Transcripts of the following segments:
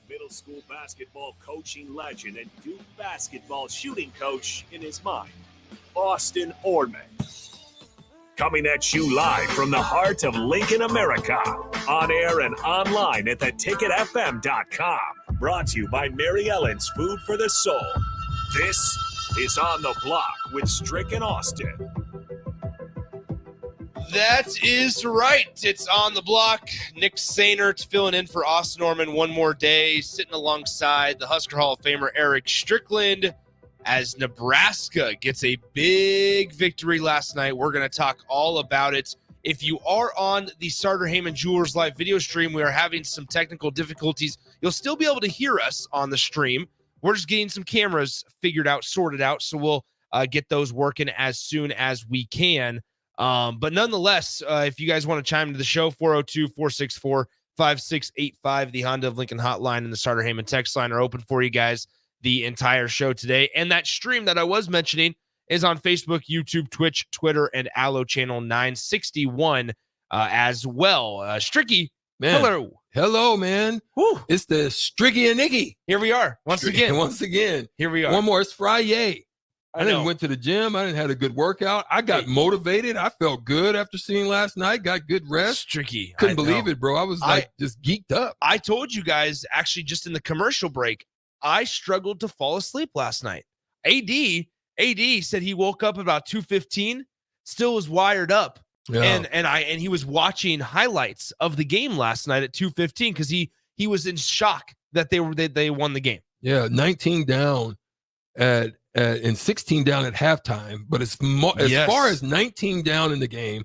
Middle school basketball coaching legend and Duke basketball shooting coach in his mind, Austin Orman. Coming at you live from the heart of Lincoln, America. On air and online at theticketfm.com. Brought to you by Mary Ellen's Food for the Soul. This is On the Block with Strick and Austin. That is right. It's On the Block. Nick Sainert filling in for Austin Orman one more day, sitting alongside the Husker Hall of Famer Eric Strickland as Nebraska gets a big victory last night. We're going to talk all about it. If you are on the Sartor Heyman Jewelers live video stream, we are having some technical difficulties. You'll still be able to hear us on the stream. We're just getting some cameras figured out, sorted out, so we'll get those working as soon as we can. But nonetheless, if you guys want to chime into the show, 402-464-5685, the Honda of Lincoln hotline and the Sartor Heyman text line are open for you guys the entire show today. And that stream that I was mentioning is on Facebook, YouTube, Twitch, Twitter, and Allo Channel 961 as well. Stricky, man. Hello, man. Whew. It's the Stricky and Nicky. Here we are once again. Here we are. One more. It's Friday. I didn't went to the gym. I didn't had a good workout. I got motivated. I felt good after seeing last night. Got good rest. Tricky. Couldn't believe it, bro. I was just geeked up. I told you guys actually just in the commercial break, I struggled to fall asleep last night. AD said he woke up about 2:15, still was wired up. Yeah. And he was watching highlights of the game last night at 2:15 because he was in shock that they won the game. Yeah, 19 down and 16 down at halftime, but as far as 19 down in the game,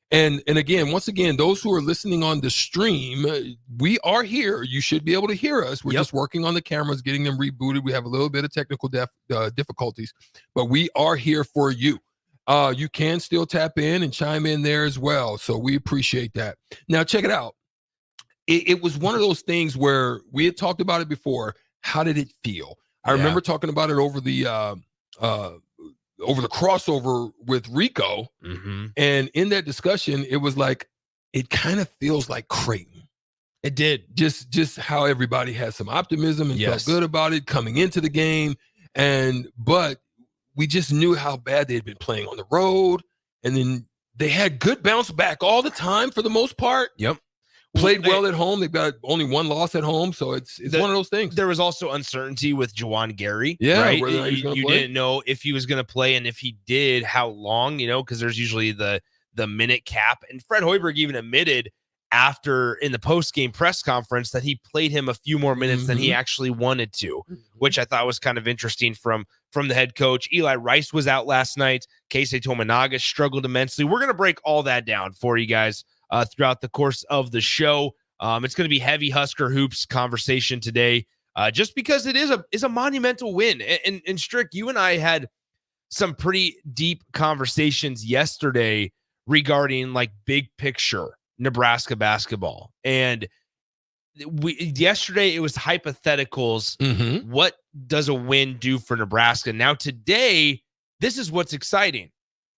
and again, once again, those who are listening on the stream, we are here. You should be able to hear us. We're just working on the cameras, getting them rebooted. We have a little bit of technical difficulties, but we are here for you. You can still tap in and chime in there as well, so we appreciate that. Now, check it out. It was one of those things where we had talked about it before. How did it feel? I remember talking about it over the crossover with Rico. Mm-hmm. And in that discussion, it was like, it kind of feels like Creighton. It did. Just how everybody had some optimism and felt good about it coming into the game. But we just knew how bad they had been playing on the road. And then they had good bounce back all the time for the most part. Yep. Played well at home. They've got only one loss at home, so it's one of those things. There was also uncertainty with Juwan Gary. Yeah, right? You didn't know if he was going to play, and if he did, how long. Because there's usually the minute cap. And Fred Hoiberg even admitted after in the post game press conference that he played him a few more minutes than he actually wanted to, which I thought was kind of interesting from the head coach. Eli Rice was out last night. Keisei Tominaga struggled immensely. We're going to break all that down for you guys throughout the course of the show. It's going to be heavy Husker hoops conversation today, just because it is a monumental win. And Strick, you and I had some pretty deep conversations yesterday regarding like big picture Nebraska basketball. And yesterday it was hypotheticals. Mm-hmm. What does a win do for Nebraska? Now today, this is what's exciting,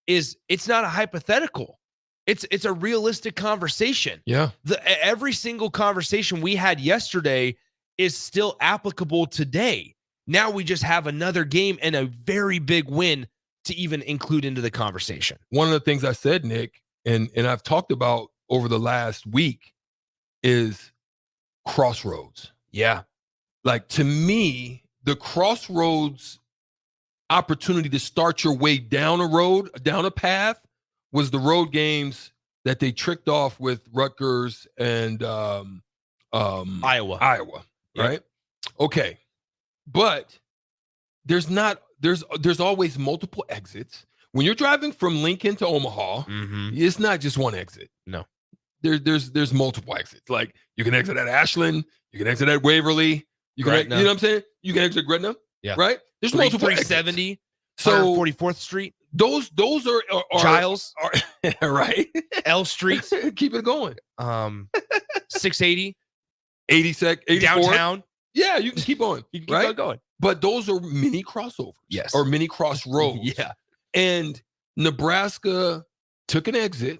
is it's not a hypothetical. It's a realistic conversation. Yeah. Every single conversation we had yesterday is still applicable today. Now we just have another game and a very big win to even include into the conversation. One of the things I said, Nick, and I've talked about over the last week is crossroads. Yeah. Like, to me, the crossroads opportunity to start your way down a path, was the road games that they tricked off with Rutgers and Iowa, right? Yep. Okay. But there's always multiple exits. When you're driving from Lincoln to Omaha, it's not just one exit. No. There's multiple exits. Like, you can exit at Ashland, you can exit at Waverly, you know what I'm saying? You can exit Gretna. Yeah. Right? There's multiple 370, exits. So 44th Street. Those are Giles, are right. L Street. Keep it going. 680, 84 downtown. Yeah, you can keep going. You can keep on going. But those are mini crossovers. Yes. Or mini crossroads. Yeah. And Nebraska took an exit,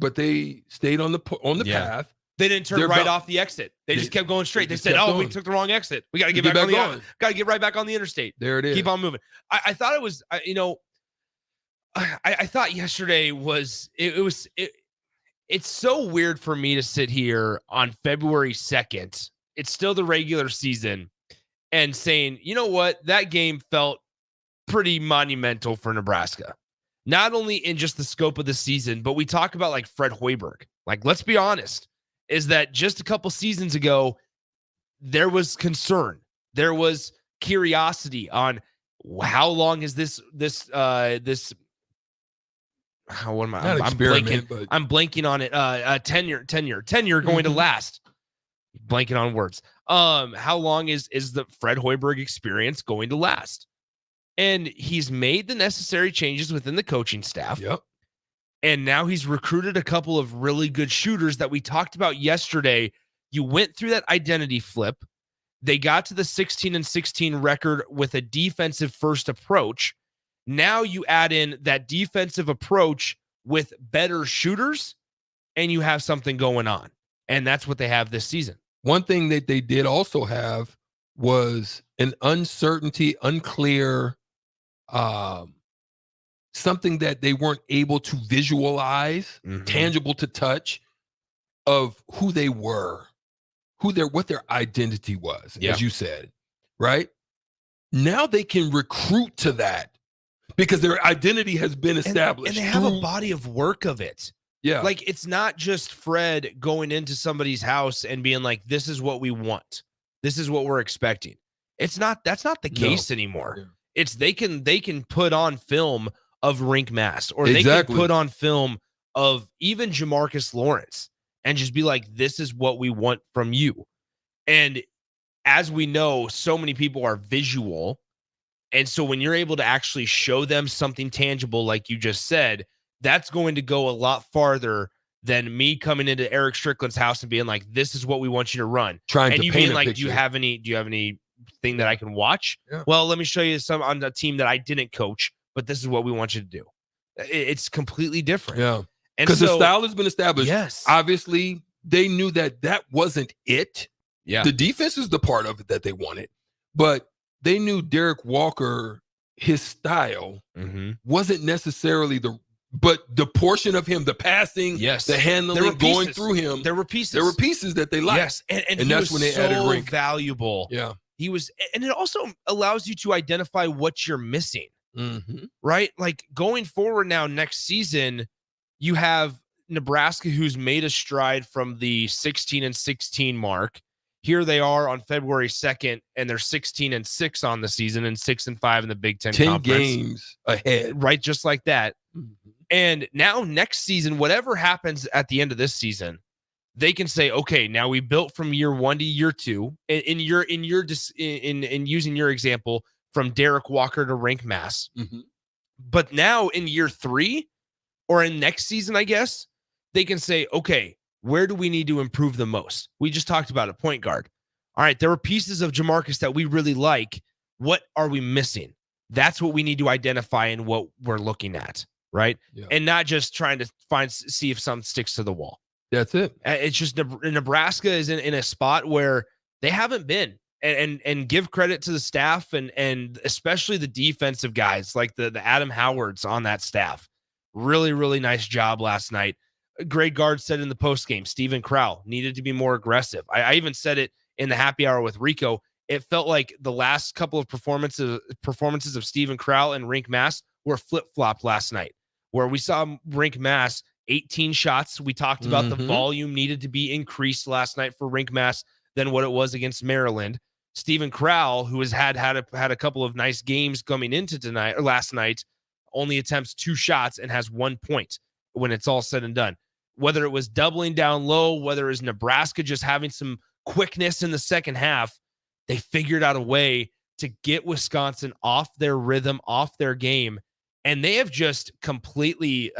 but they stayed on the path. They didn't turn right off the exit. They just kept going straight. They said, we took the wrong exit. We got to get back on got to get right back on the interstate. There it is. Keep on moving. I thought it was, I thought yesterday was, it's so weird for me to sit here on February 2nd. It's still the regular season and saying, you know what? That game felt pretty monumental for Nebraska. Not only in just the scope of the season, but we talk about like Fred Hoiberg. Like, let's be honest, is that just a couple seasons ago, there was concern. There was curiosity on how long is this what am I? I'm blanking on it. Tenure going to last. Blanking on words. How long is the Fred Hoiberg experience going to last? And he's made the necessary changes within the coaching staff. Yep. And now he's recruited a couple of really good shooters that we talked about yesterday. You went through that identity flip. They got to the 16-16 record with a defensive first approach. Now you add in that defensive approach with better shooters, and you have something going on. And that's what they have this season. One thing that they did also have was an unclear, something that they weren't able to visualize, tangible to touch, of who they were, what their identity was, as you said, right? Now they can recruit to that because their identity has been established. And they have a body of work of it. Yeah. Like, it's not just Fred going into somebody's house and being like, this is what we want. This is what we're expecting. That's not the case anymore. Yeah. It's they can put on film of Rink Mass, or they can put on film of even Jamarcus Lawrence and just be like, this is what we want from you. And as we know, so many people are visual. And so when you're able to actually show them something tangible, like you just said, that's going to go a lot farther than me coming into Eric Strickland's house and being like, this is what we want you to run. And you being like, do you have anything that I can watch? Yeah. Well, let me show you some on a team that I didn't coach, but this is what we want you to do. It's completely different. Yeah. Because the style has been established. Yes. Obviously, they knew that wasn't it. Yeah. The defense is the part of it that they wanted. But they knew Derek Walker, his style wasn't necessarily but the portion of him, the passing, the handling, going through him. There were pieces. There were pieces that they liked. Yes. And that's when they added Rink. Valuable. Yeah. He was, and it also allows you to identify what you're missing. Right? Like, going forward now, next season, you have Nebraska, who's made a stride from the 16-16 mark. Here they are on February 2nd, and they're 16-6 on the season and 6-5 in the Big Ten 10 Conference. games ahead. Right, just like that. And now next season, whatever happens at the end of this season, they can say, okay, now we built from year 1 to year 2. In using your example, from Derek Walker to Rink Mass. But now in year 3, or in next season, I guess, they can say, okay, where do we need to improve the most? We just talked about a point guard. All right, there were pieces of Jamarcus that we really like. What are we missing? That's what we need to identify and what we're looking at, right? Yeah. And not just trying to see if something sticks to the wall. That's it. It's just Nebraska is in a spot where they haven't been. And give credit to the staff and especially the defensive guys, like the Adam Howards on that staff. Really, really nice job last night. Greg Gard said in the postgame, Stephen Crowell needed to be more aggressive. I even said it in the happy hour with Rico. It felt like the last couple of performances of Stephen Crowell and Rink Mass were flip-flopped last night, where we saw Rink Mass 18 shots. We talked about the volume needed to be increased last night for Rink Mass than what it was against Maryland. Stephen Crowell, who has had a couple of nice games coming into tonight or last night, only attempts 2 shots and has 1 point when it's all said and done. Whether it was doubling down low, whether it was Nebraska just having some quickness in the second half, they figured out a way to get Wisconsin off their rhythm, off their game. And they have just completely,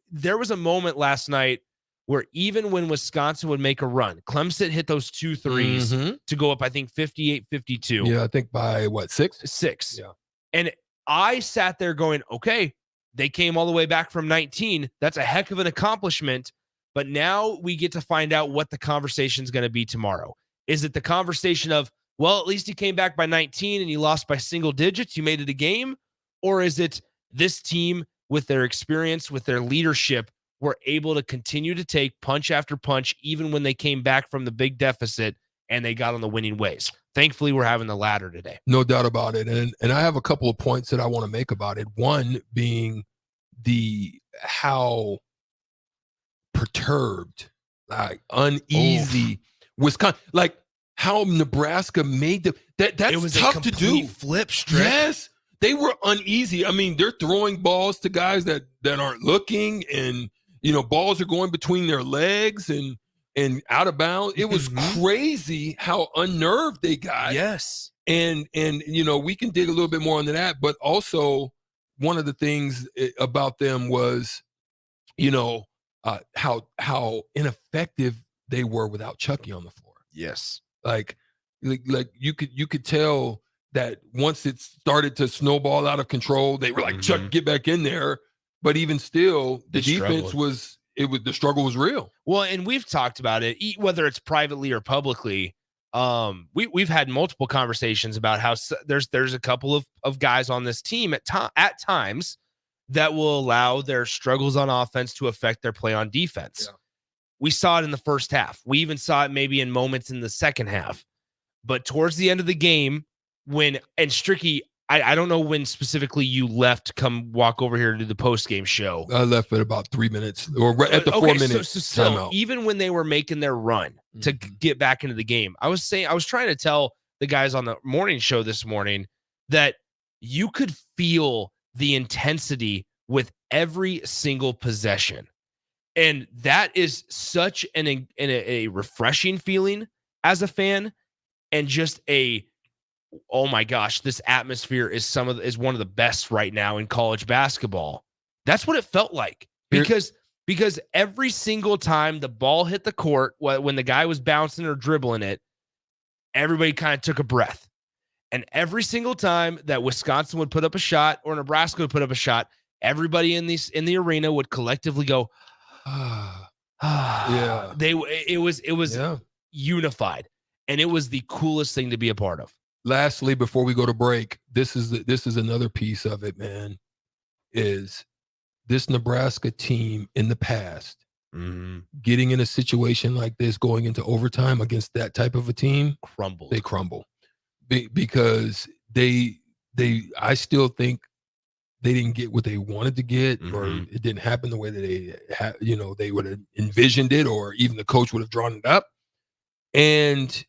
there was a moment last night where even when Wisconsin would make a run, Clemson hit those 2 threes to go up, I think, 58-52. Yeah, I think by what, 6? 6. Yeah. And I sat there going, okay, they came all the way back from 19. That's a heck of an accomplishment. But now we get to find out what the conversation is going to be tomorrow. Is it the conversation of, well, at least you came back by 19 and you lost by single digits, you made it a game? Or is it this team with their experience, with their leadership, were able to continue to take punch after punch, even when they came back from the big deficit and they got on the winning ways? Thankfully, we're having the latter today. No doubt about it. And I have a couple of points that I want to make about it. One being how perturbed, like uneasy Wisconsin, like how Nebraska made them. That's it was tough a to do. Flip strip. Yes, they were uneasy. I mean, they're throwing balls to guys that aren't looking, and balls are going between their legs and out of bounds. It was crazy how unnerved they got. Yes. And we can dig a little bit more into that, but also one of the things about them was, how ineffective they were without Chucky on the floor. Yes. Like you could tell that once it started to snowball out of control, they were like, Chuck, get back in there. But even still, the defense the struggle was real. Well, and we've talked about it, whether it's privately or publicly. We've had multiple conversations about how there's a couple of guys on this team at times that will allow their struggles on offense to affect their play on defense. Yeah. We saw it in the first half. We even saw it maybe in moments in the second half. But towards the end of the game, Stricky, I don't know when specifically you left to come walk over here to do the post-game show. I left at about 3 minutes, or right at the 4 minutes. So timeout. Even when they were making their run to get back into the game, I was trying to tell the guys on the morning show this morning that you could feel the intensity with every single possession. And that is such a refreshing feeling as a fan, and just oh my gosh, this atmosphere is one of the best right now in college basketball. That's what it felt like, because every single time the ball hit the court, when the guy was bouncing or dribbling it, everybody kind of took a breath. And every single time that Wisconsin would put up a shot or Nebraska would put up a shot, everybody in the arena would collectively go, yeah. It was unified, and it was the coolest thing to be a part of. Lastly, before we go to break, this is another piece of it, man. Is this Nebraska team in the past getting in a situation like this, going into overtime against that type of a team, they crumble because I still think they didn't get what they wanted to get, or it didn't happen the way that they would have envisioned it, or even the coach would have drawn it up. And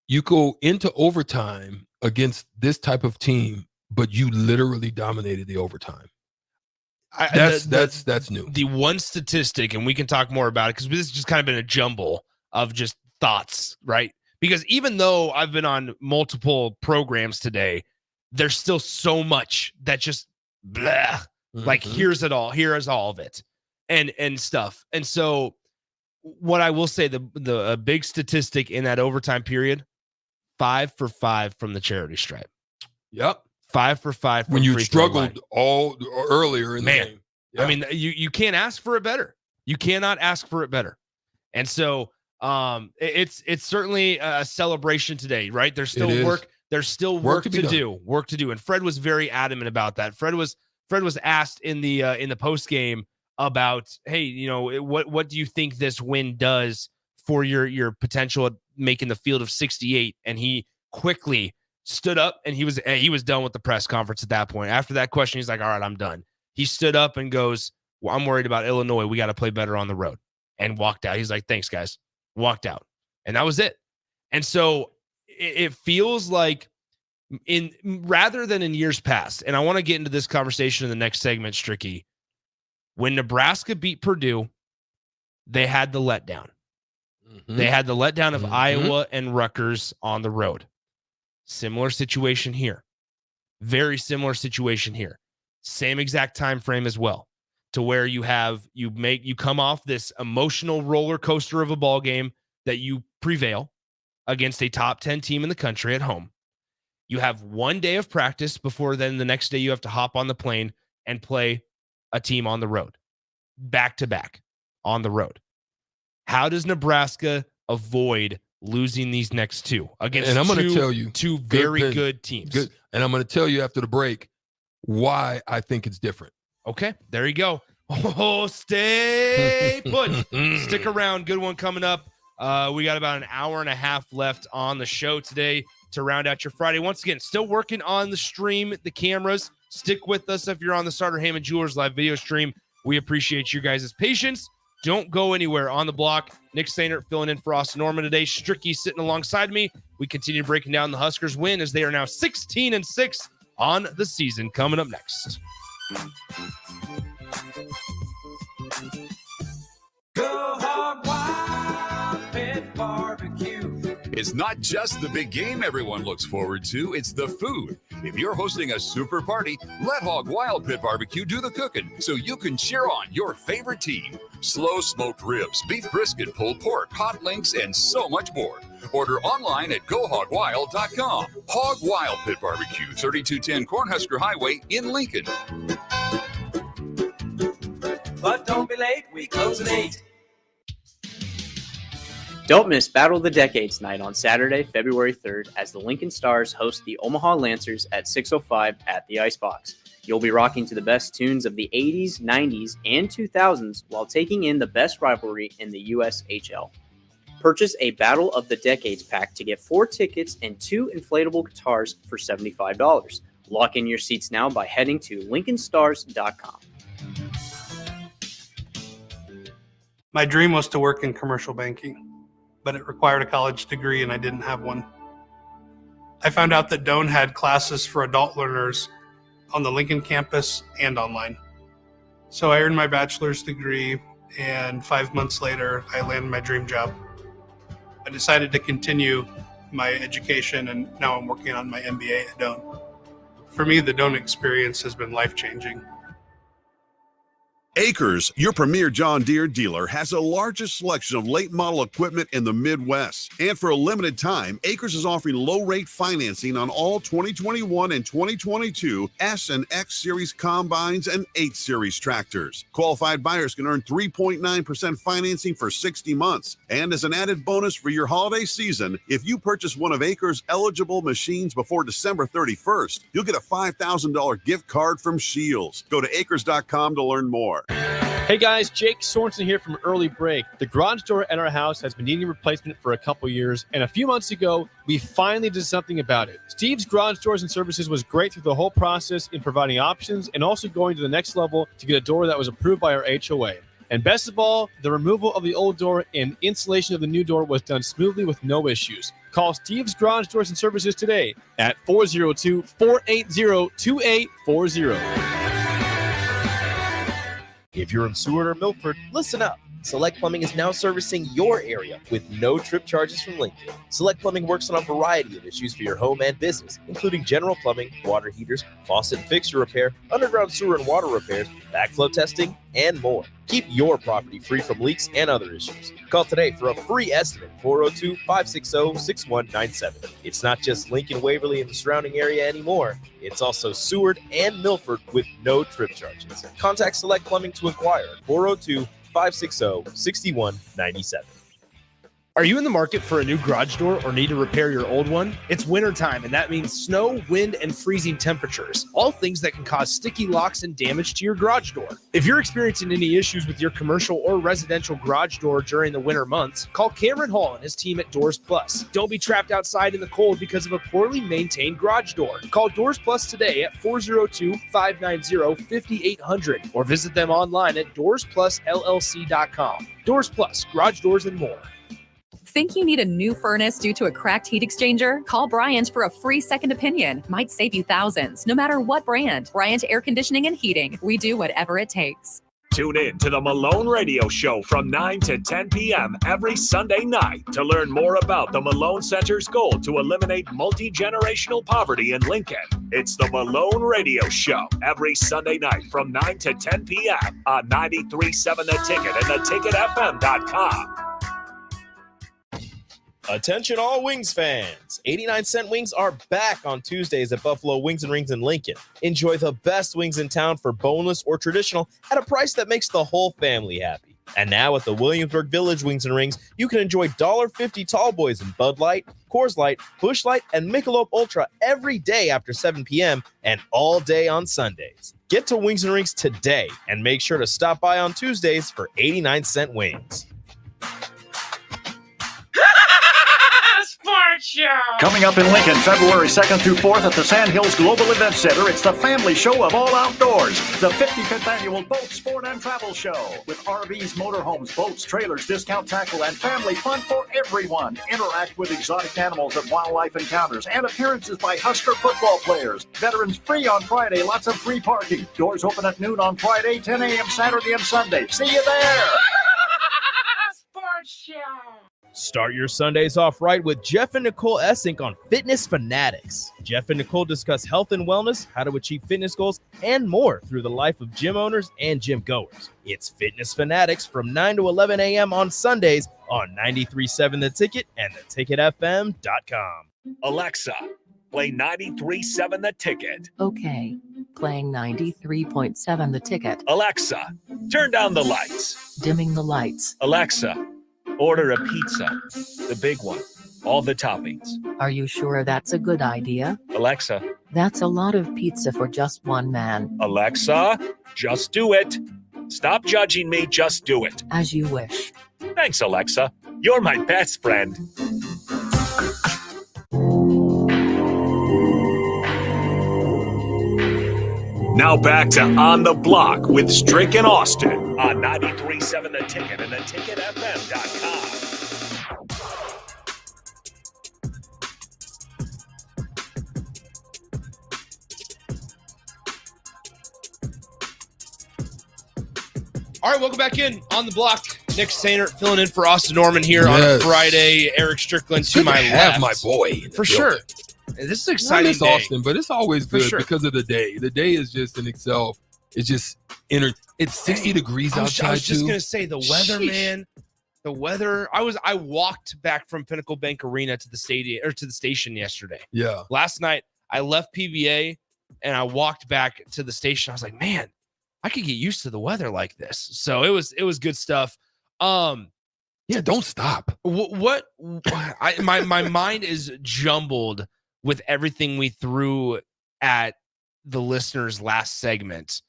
you go into overtime against this type of team, but you literally dominated the overtime. That's new. The one statistic, and we can talk more about it because this has just kind of been a jumble of just thoughts, right? Because even though I've been on multiple programs today, there's still so much that just blah. Like here is all of it, and stuff. And so, what I will say, the big statistic in that overtime period, 5 for 5 from the charity stripe. Yep. 5 for 5 from when you free throw struggled line. all earlier in the game. Yeah. I mean, you can't ask for it better. You cannot ask for it better. And so it's certainly a celebration today, right? There's still work. There's still work to do. Work to do. And Fred was very adamant about that. Fred was asked in the post game about, hey, what do you think this win does for your potential at making the field of 68? And he quickly stood up, and he was done with the press conference at that point. After that question, he's like, all right, I'm done. He stood up and goes, well, I'm worried about Illinois. We got to play better on the road, and walked out. He's like, thanks, guys. Walked out. And that was it. And so it feels like rather than in years past, and I want to get into this conversation in the next segment, Stricky, when Nebraska beat Purdue, they had the letdown. They had the letdown of Iowa and Rutgers on the road. Similar situation here. Very similar situation here. Same exact time frame as well, to where you come off this emotional roller coaster of a ball game that you prevail against a top 10 team in the country at home. You have 1 day of practice before then the next day you have to hop on the plane and play a team on the road, back to back on the road. How does Nebraska avoid losing these next two against and I'm going to tell you two very good teams? Good. And I'm going to tell you after the break why I think it's different. Okay, there you go. Oh, stay put. Stick around. Good one coming up. We got about an hour and a half left on the show today to round out your Friday. Once again, still working on the stream, the cameras. Stick with us if you're on the Starter Hammond Jewelers live video stream. We appreciate you guys' patience. Don't go anywhere. On the block, Nick Sainert filling in for Austin Norman today. Stricky sitting alongside me. We continue breaking down the Huskers win as they are now 16-6 on the season. Coming up next. Go Hog Wild Pit Barbecue. It's not just the big game everyone looks forward to, it's the food. If you're hosting a super party, let Hog Wild Pit Barbecue do the cooking so you can cheer on your favorite team. Slow smoked ribs, beef brisket, pulled pork, hot links, and so much more. Order online at GoHogWild.com. Hog Wild Pit Barbecue, 3210 Cornhusker Highway in Lincoln. But don't be late, we close at 8. Don't miss Battle of the Decades night on Saturday, February 3rd, as the Lincoln Stars host the Omaha Lancers at 6:05 at the Icebox. You'll be rocking to the best tunes of the 80s, 90s, and 2000s while taking in the best rivalry in the USHL. Purchase a Battle of the Decades pack to get 4 tickets and 2 inflatable guitars for $75. Lock in your seats now by heading to lincolnstars.com. My dream was to work in commercial banking, but it required a college degree and I didn't have one. I found out that Doane had classes for adult learners on the Lincoln campus and online. So I earned my bachelor's degree, and 5 months later, I landed my dream job. I decided to continue my education, and now I'm working on my MBA at Doane. For me, the Doane experience has been life-changing. Acres, your premier John Deere dealer, has the largest selection of late model equipment in the Midwest. And for a limited time, Acres is offering low-rate financing on all 2021 and 2022 S and X Series combines and 8 Series tractors. Qualified buyers can earn 3.9% financing for 60 months. And as an added bonus for your holiday season, if you purchase one of Acres' eligible machines before December 31st, you'll get a $5,000 gift card from Shields. Go to acres.com to learn more. Hey guys, Jake Sorensen here from Early Break. The garage door at our house has been needing replacement for a couple years, and a few months ago, we finally did something about it. Steve's Garage Doors and Services was great through the whole process in providing options and also going to the next level to get a door that was approved by our HOA. And best of all, the removal of the old door and installation of the new door was done smoothly with no issues. Call Steve's Garage Doors and Services today at 402-480-2840. If you're in Seward or Milford, listen up. Select Plumbing is now servicing your area with no trip charges from Lincoln. Select Plumbing works on a variety of issues for your home and business, including general plumbing, water heaters, faucet and fixture repair, underground sewer and water repairs, backflow testing, and more. Keep your property free from leaks and other issues. Call today for a free estimate, 402-560-6197. It's not just Lincoln, Waverly, and the surrounding area anymore. It's also Seward and Milford with no trip charges. Contact Select Plumbing to inquire at 402-560-6197. Are you in the market for a new garage door or need to repair your old one? It's wintertime, and that means snow, wind, and freezing temperatures, all things that can cause sticky locks and damage to your garage door. If you're experiencing any issues with your commercial or residential garage door during the winter months, call Cameron Hall and his team at Doors Plus. Don't be trapped outside in the cold because of a poorly maintained garage door. Call Doors Plus today at 402-590-5800 or visit them online at doorsplusllc.com. Doors Plus, garage doors and more. Think you need a new furnace due to a cracked heat exchanger? Call Bryant for a free second opinion. Might save you thousands, no matter what brand. Bryant Air Conditioning and Heating. We do whatever it takes. Tune in to the Malone Radio Show from 9 to 10 p.m. every Sunday night to learn more about the Malone Center's goal to eliminate multi-generational poverty in Lincoln. It's the Malone Radio Show every Sunday night from 9 to 10 p.m. on 93.7 The Ticket and theticketfm.com. Attention all Wings fans. 89-cent wings are back on Tuesdays at Buffalo Wings and Rings in Lincoln. Enjoy the best wings in town for boneless or traditional at a price that makes the whole family happy. And now at the Williamsburg Village Wings and Rings, you can enjoy $1.50 tall boys in Bud Light, Coors Light, Busch Light, and Michelob Ultra every day after 7 p.m. and all day on Sundays. Get to Wings and Rings today and make sure to stop by on Tuesdays for 89-cent wings. Sports Show! Coming up in Lincoln, February 2nd through 4th at the Sandhills Global Event Center, it's the family show of all outdoors, the 55th Annual Boat, Sport, and Travel Show. With RVs, motorhomes, boats, trailers, discount tackle, and family fun for everyone. Interact with exotic animals at wildlife encounters and appearances by Husker football players. Veterans free on Friday, lots of free parking. Doors open at noon on Friday, 10 a.m. Saturday and Sunday. See you there! Sports Show! Start your Sundays off right with Jeff and Nicole Essink on Fitness Fanatics. Jeff and Nicole discuss health and wellness, how to achieve fitness goals, and more through the life of gym owners and gym goers. It's Fitness Fanatics from 9 to 11 a.m. on Sundays on 93.7 The Ticket and theticketfm.com. Alexa, play 93.7 The Ticket. Okay, playing 93.7 The Ticket. Alexa, turn down the lights. Dimming the lights. Alexa, order a pizza, the big one, all the toppings. Are you sure that's a good idea? Alexa. That's a lot of pizza for just one man. Alexa, just do it. Stop judging me, just do it. As you wish. Thanks, Alexa. You're my best friend. Now back to On the Block with Strick and Austin on 93.7 The Ticket and theticketfm.com. All right, welcome back in On the Block. Nick Sainert filling in for Austin Norman here on a Friday. Eric Strickland to my left. My boy. For sure. This is an exciting day. Austin, but it's always good because of the day. The day is just in itself. It's just it's 60 degrees outside. I was just gonna say the weather, man. The weather. I walked back from Pinnacle Bank Arena to the stadium or to the station yesterday. Yeah. Last night I left PBA and I walked back to the station. I was like, man, I could get used to the weather like this. So it was good stuff. Yeah, don't stop. My mind is jumbled with everything we threw at the listeners last segment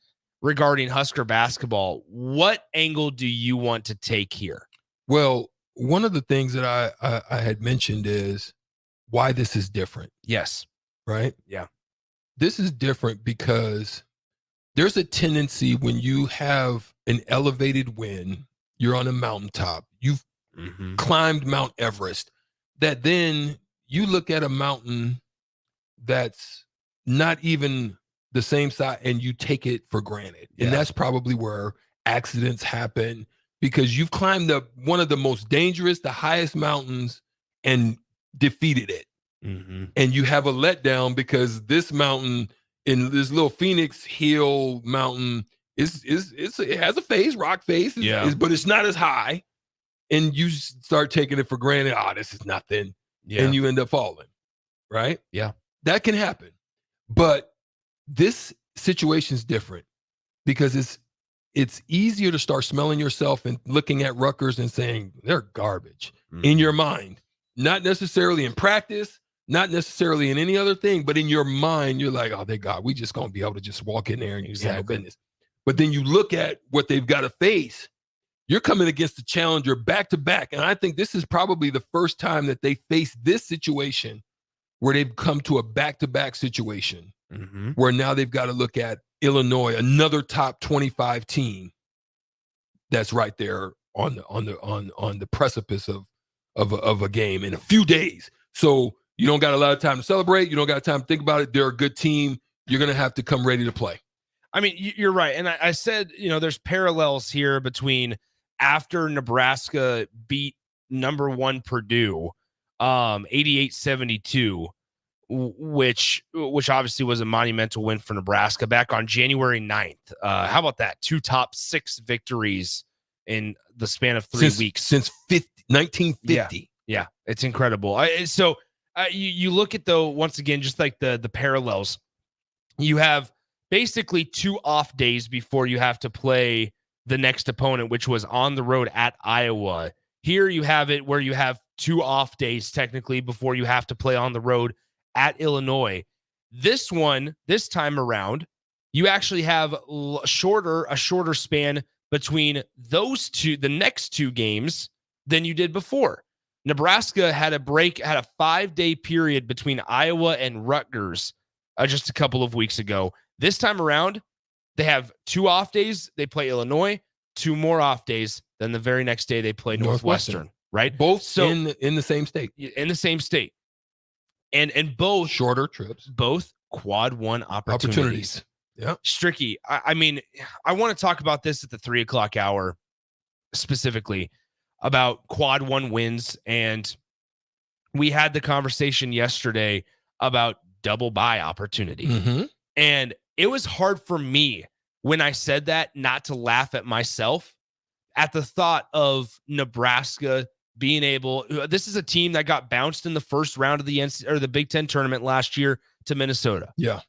regarding Husker basketball. What angle do you want to take here? Well, one of the things that I had mentioned is why this is different. Yes. Right? Yeah. This is different because there's a tendency when you have an elevated win, you're on a mountaintop, you've climbed Mount Everest, that then you look at a mountain that's not even the same size and you take it for granted. And that's probably where accidents happen because you've climbed up one of the most dangerous, the highest mountains and defeated it. And you have a letdown because this mountain in this little Phoenix Hill mountain it has a face, rock face, but it's not as high. And you start taking it for granted. This is nothing. And you end up falling. Right? Yeah. That can happen. But this situation is different because it's easier to start smelling yourself and looking at Rutgers and saying they're garbage in your mind. Not necessarily in practice, not necessarily in any other thing, but in your mind, you're like, oh, they got, we just going to be able to just walk in there and handle business. But then you look at what they've got to face. You're coming against the challenger back to back. And I think this is probably the first time that they face this situation where they've come to a back-to-back situation where now they've got to look at Illinois, another top 25 team that's right there on the precipice of a game in a few days. So you don't got a lot of time to celebrate. You don't got time to think about it. They're a good team. You're going to have to come ready to play. I mean, you're right. And I said, there's parallels here between after Nebraska beat number 1 Purdue, 88-72, which obviously was a monumental win for Nebraska back on January 9th. How about that? 2 top 6 victories in the span of 3 weeks. Since 1950. Yeah, it's incredible. So you look at, though, once again, just like the parallels. You have basically 2 off days before you have to play the next opponent, which was on the road at Iowa. Here you have it where you have 2 off days technically before you have to play on the road at Illinois. This time around, you actually have a shorter span between those two, the next 2 games, than you did before. Nebraska had a 5-day period between Iowa and Rutgers just a couple of weeks ago. This time around, they have 2 off days. They play Illinois, 2 more off days. Then the very next day they play Northwestern, right? Both in the same state. In the same state. And both shorter trips. Both quad 1 opportunities. Yeah. Stricky, I mean, I want to talk about this at the 3:00 hour specifically about quad 1 wins. And we had the conversation yesterday about double bye opportunity. Mm-hmm. And it was hard for me when I said that not to laugh at myself at the thought of Nebraska being able. This is a team that got bounced in the first round of the Big Ten tournament last year to Minnesota. Yeah.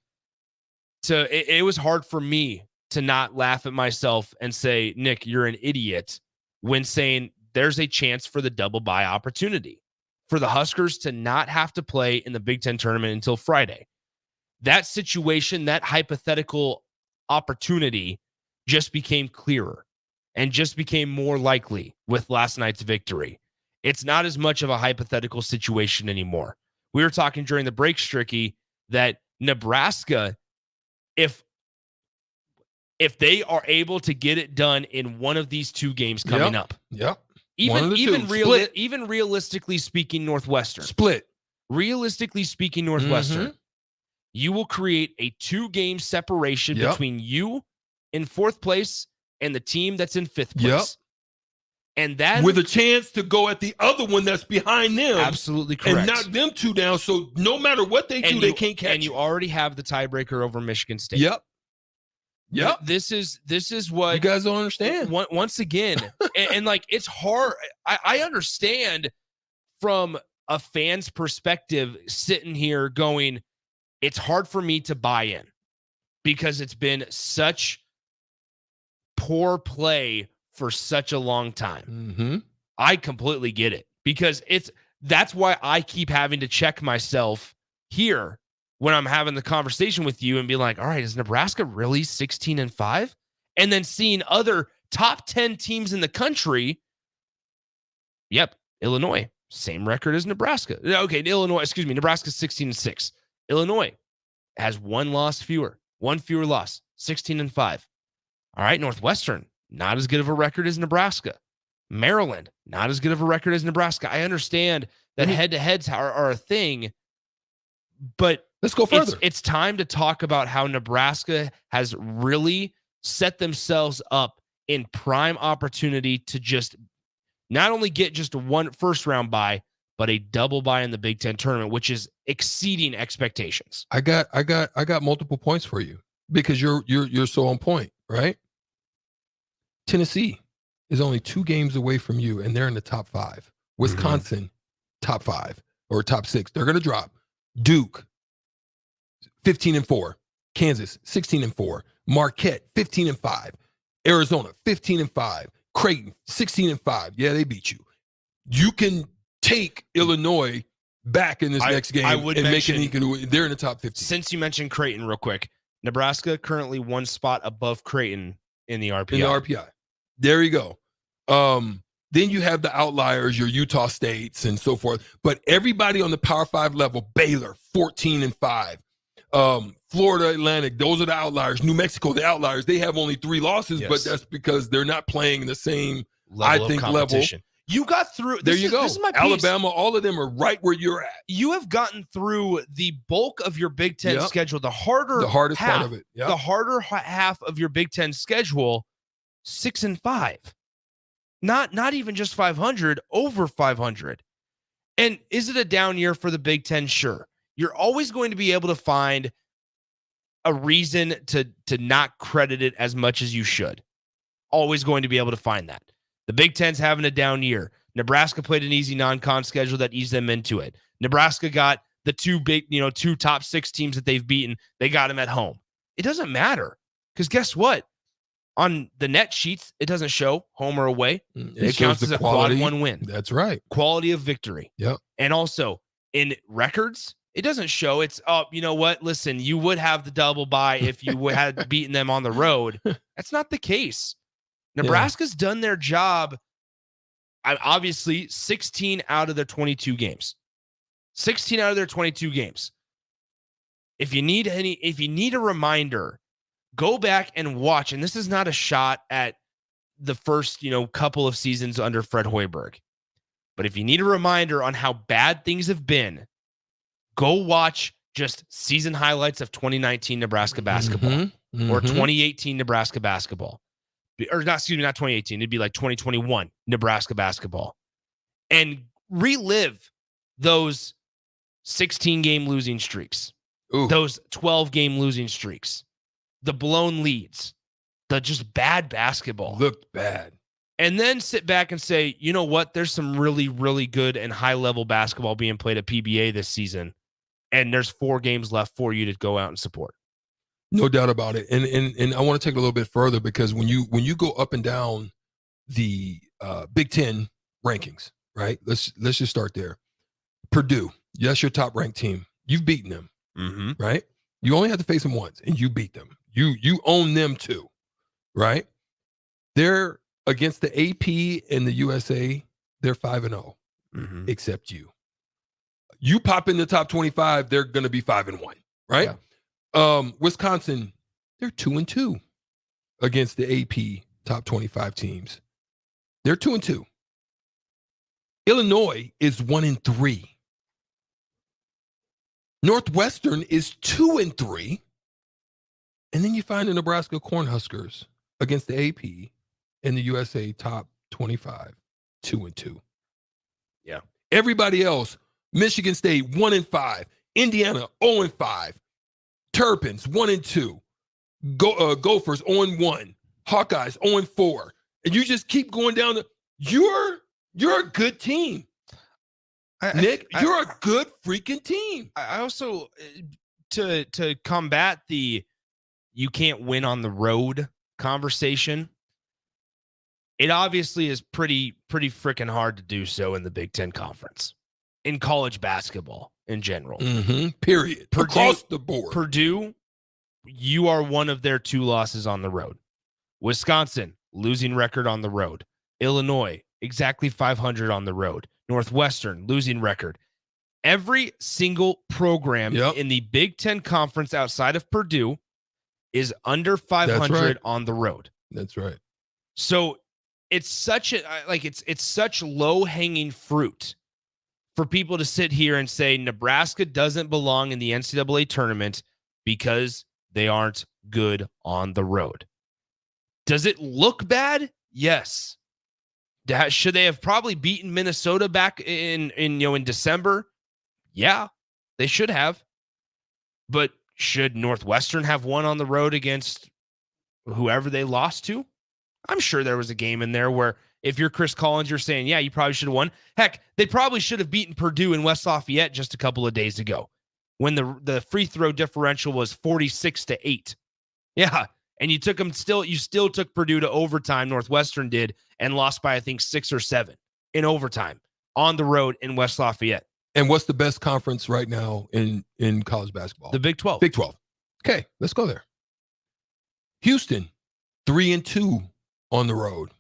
So it was hard for me to not laugh at myself and say, Nick, you're an idiot, when saying there's a chance for the double bye opportunity for the Huskers to not have to play in the Big Ten tournament until Friday. That situation, that hypothetical opportunity just became clearer and just became more likely with last night's victory. It's not as much of a hypothetical situation anymore. We were talking during the break, Stricky, that Nebraska, if they are able to get it done in one of these 2 games coming up. Yep. Even realistically speaking, Northwestern. Split. Realistically speaking, Northwestern. Mm-hmm. You will create a 2-game separation between you in 4th place and the team that's in 5th place. Yep. And that with a chance to go at the other one that's behind them. Absolutely correct. And knock them 2 down. So no matter what they do, they can't catch. And you already have the tiebreaker over Michigan State. Yep. This is what you guys don't understand. Once again, and like it's hard. I understand from a fan's perspective sitting here going, it's hard for me to buy in because it's been such poor play for such a long time. Mm-hmm. I completely get it because that's why I keep having to check myself here when I'm having the conversation with you and be like, all right, is Nebraska really 16-5? And then seeing other top 10 teams in the country. Yep. Illinois, same record as Nebraska. Okay. Nebraska's 16-6. Illinois has 1 loss fewer, 1 fewer loss, 16-5. All right. Northwestern, not as good of a record as Nebraska. Maryland, not as good of a record as Nebraska. I understand that head-to-heads are a thing, but let's go further. It's time to talk about how Nebraska has really set themselves up in prime opportunity to just not only get just a 1 first-round bye, but a double bye in the Big Ten tournament, which is exceeding expectations. I got multiple points for you because you're so on point, right? Tennessee is only 2 games away from you, and they're in the top 5. Wisconsin, top 5 or top 6. They're going to drop. Duke, 15-4. Kansas, 16-4. Marquette, 15-5. Arizona, 15-5. Creighton, 16-5. Yeah, they beat you. You can take Illinois back in this next game they're in the top 50. Since you mentioned Creighton real quick, Nebraska currently 1 spot above Creighton in the RPI. There you go. Then you have the outliers, your Utah States and so forth. But everybody on the Power 5 level, Baylor, 14-5. Florida Atlantic, those are the outliers. New Mexico, the outliers. They have only 3 losses, but that's because they're not playing the same, level. You got through. There you go. This is my piece. Alabama, all of them are right where you're at. You have gotten through the bulk of your Big Ten schedule, the hardest part of it. The harder half of your Big Ten schedule, 6-5. Not even just 500, over 500. And is it a down year for the Big Ten? Sure. You're always going to be able to find a reason to not credit it as much as you should. Always going to be able to find that. The Big Ten's having a down year. Nebraska played an easy non-con schedule that eased them into it. Nebraska got the 2 top 6 teams that they've beaten. They got them at home. It doesn't matter because guess what? On the net sheets, it doesn't show home or away. It shows counts the as a quality. quad 1 win. That's right. Quality of victory. Yep. And also in records, it doesn't show. It's, oh, you know what? Listen, you would have the double bye if you had beaten them on the road. That's not the case. Nebraska's done their job. Obviously, 16 out of their 22 games. 16 out of their 22 games. If you need a reminder, go back and watch. And this is not a shot at the first, couple of seasons under Fred Hoiberg. But if you need a reminder on how bad things have been, go watch just season highlights of 2019 Nebraska basketball or 2018 Nebraska basketball. Or not 2018. It'd be like 2021 Nebraska basketball. And relive those 16-game losing streaks. Ooh. Those 12-game losing streaks. The blown leads. The just bad basketball. Looked bad. And then sit back and say, you know what? There's some really, really good and high-level basketball being played at PBA this season. And there's 4 games left for you to go out and support. No doubt about it. And I want to take it a little bit further, because when you go up and down the Big Ten rankings, right? Let's just start there. Purdue, that's your top ranked team. You've beaten them, right? You only have to face them once, and you beat them. You own them too, right? They're against the AP and the USA. They're 5-0, except you. You pop in the top 25, they're going to be 5-1, right? Yeah. Wisconsin, they're 2-2 against the AP top 25 teams. They're 2-2. Illinois is 1-3. Northwestern is 2-3. And then you find the Nebraska Cornhuskers against the AP and the USA top 25, 2-2. Yeah. Everybody else, Michigan State 1-5, Indiana 0-5. Terrapins 1-2, Gophers 0-1, Hawkeyes 0-4, and you just keep going down. You're a good team, Nick. You're a good freaking team. I also to combat the you can't win on the road conversation. It obviously is pretty freaking hard to do so in the Big Ten Conference, in college basketball in general. Period. Purdue, across the board. Purdue, you are one of their 2 losses on the road. Wisconsin, losing record on the road. Illinois, exactly 500 on the road. Northwestern, losing record. Every single program in the Big Ten Conference outside of Purdue is under 500 on the road. That's right. So it's such it's such low-hanging fruit for people to sit here and say Nebraska doesn't belong in the NCAA tournament because they aren't good on the road. Does it look bad? Yes. Should they have probably beaten Minnesota back in December? Yeah, they should have. But should Northwestern have won on the road against whoever they lost to? I'm sure there was a game in there where if you're Chris Collins, you're saying, yeah, you probably should have won. Heck, they probably should have beaten Purdue in West Lafayette just a couple of days ago when the free throw differential was 46-8. Yeah, and you still took Purdue to overtime, Northwestern did, and lost by, I think, 6 or 7 in overtime on the road in West Lafayette. And what's the best conference right now in college basketball? The Big 12. Big 12. Okay, let's go there. Houston, 3-2 on the road.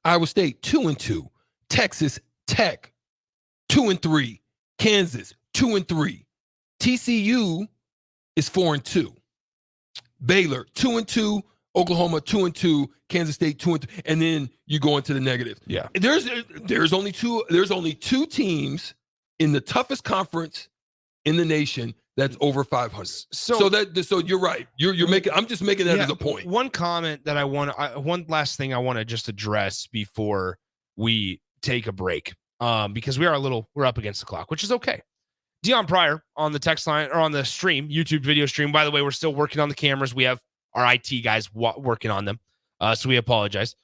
Iowa State, 2-2. Texas Tech, 2-3. Kansas, 2-3. TCU is 4-2. Baylor, 2-2. Oklahoma, 2-2. Kansas State, 2-3. And then you go into the negative. Yeah. There's only two teams in the toughest conference in the nation that's over 500. So you're right. You're making. I'm just making that as a point. One comment that one last thing I want to just address before we take a break, because we're up against the clock, which is okay. Dion Pryor on the text line or on the stream, YouTube video stream. By the way, we're still working on the cameras. We have our IT guys working on them, so we apologize.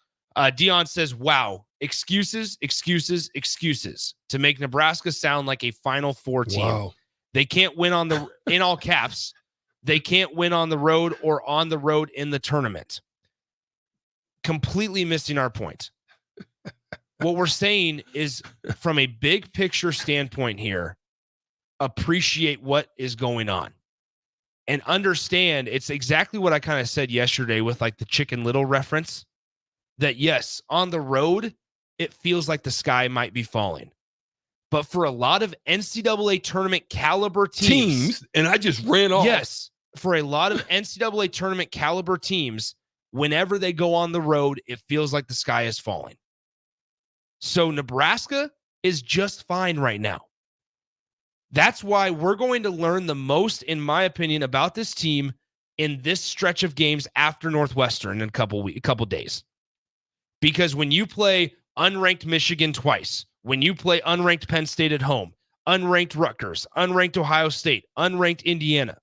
Dion says, "Wow, excuses to make Nebraska sound like a Final Four team." Wow. They can't win in all caps. They can't win on the road or on the road in the tournament. completely missing our point. What we're saying is, from a big picture standpoint here, appreciate what is going on and understand it's exactly what I kind of said yesterday with like the Chicken Little reference, that yes, on the road, it feels like the sky might be falling. But for a lot of NCAA tournament caliber teams, and I just ran off. Yes, for a lot of NCAA tournament caliber teams, whenever they go on the road, it feels like the sky is falling. So Nebraska is just fine right now. That's why we're going to learn the most, in my opinion, about this team in this stretch of games after Northwestern in a couple days. Because when you play unranked Michigan twice, when you play unranked Penn State at home, unranked Rutgers, unranked Ohio State, unranked Indiana,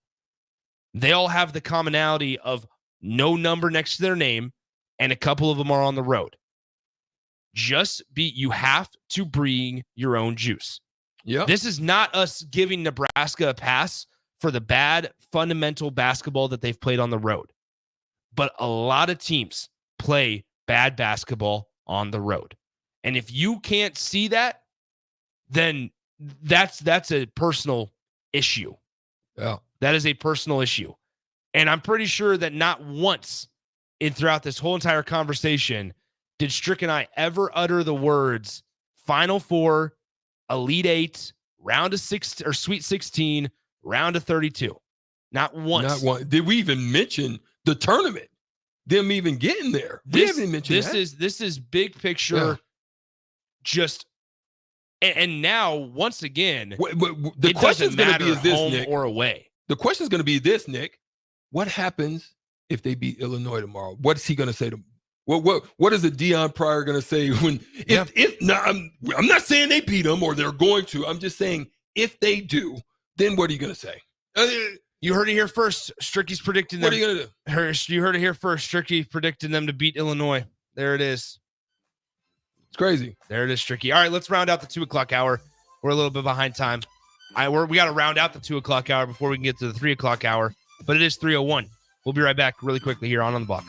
they all have the commonality of no number next to their name, and a couple of them are on the road. You have to bring your own juice. Yeah. This is not us giving Nebraska a pass for the bad fundamental basketball that they've played on the road. But a lot of teams play bad basketball on the road. And if you can't see that, then that's a personal issue. Yeah. That is a personal issue. And I'm pretty sure that not once throughout this whole entire conversation did Strick and I ever utter the words Final Four, Elite Eight, round of 6 or Sweet 16, round of 32. Not once. Not one. Did we even mention the tournament? Them even getting there? We haven't mentioned that. This is big picture. Yeah. Just and now once again, the question's going to be is this, home Nick, or away. The question's going to be this, Nick. What happens if they beat Illinois tomorrow? What is he going to say to them? What is a Deion Pryor going to say when if not? I'm not saying they beat them or they're going to. I'm just saying if they do, then what are you going to say? You heard it here first. Stricky's predicting them. What are you going to do? You heard it here first. Stricky predicting them to beat Illinois. There it is. It's crazy. There it is, Stricky. All right, let's round out the 2 o'clock hour. We're a little bit behind time. We got to round out the 2 o'clock hour before we can get to the 3 o'clock hour. But it is 3:01. We'll be right back really quickly here on the Block.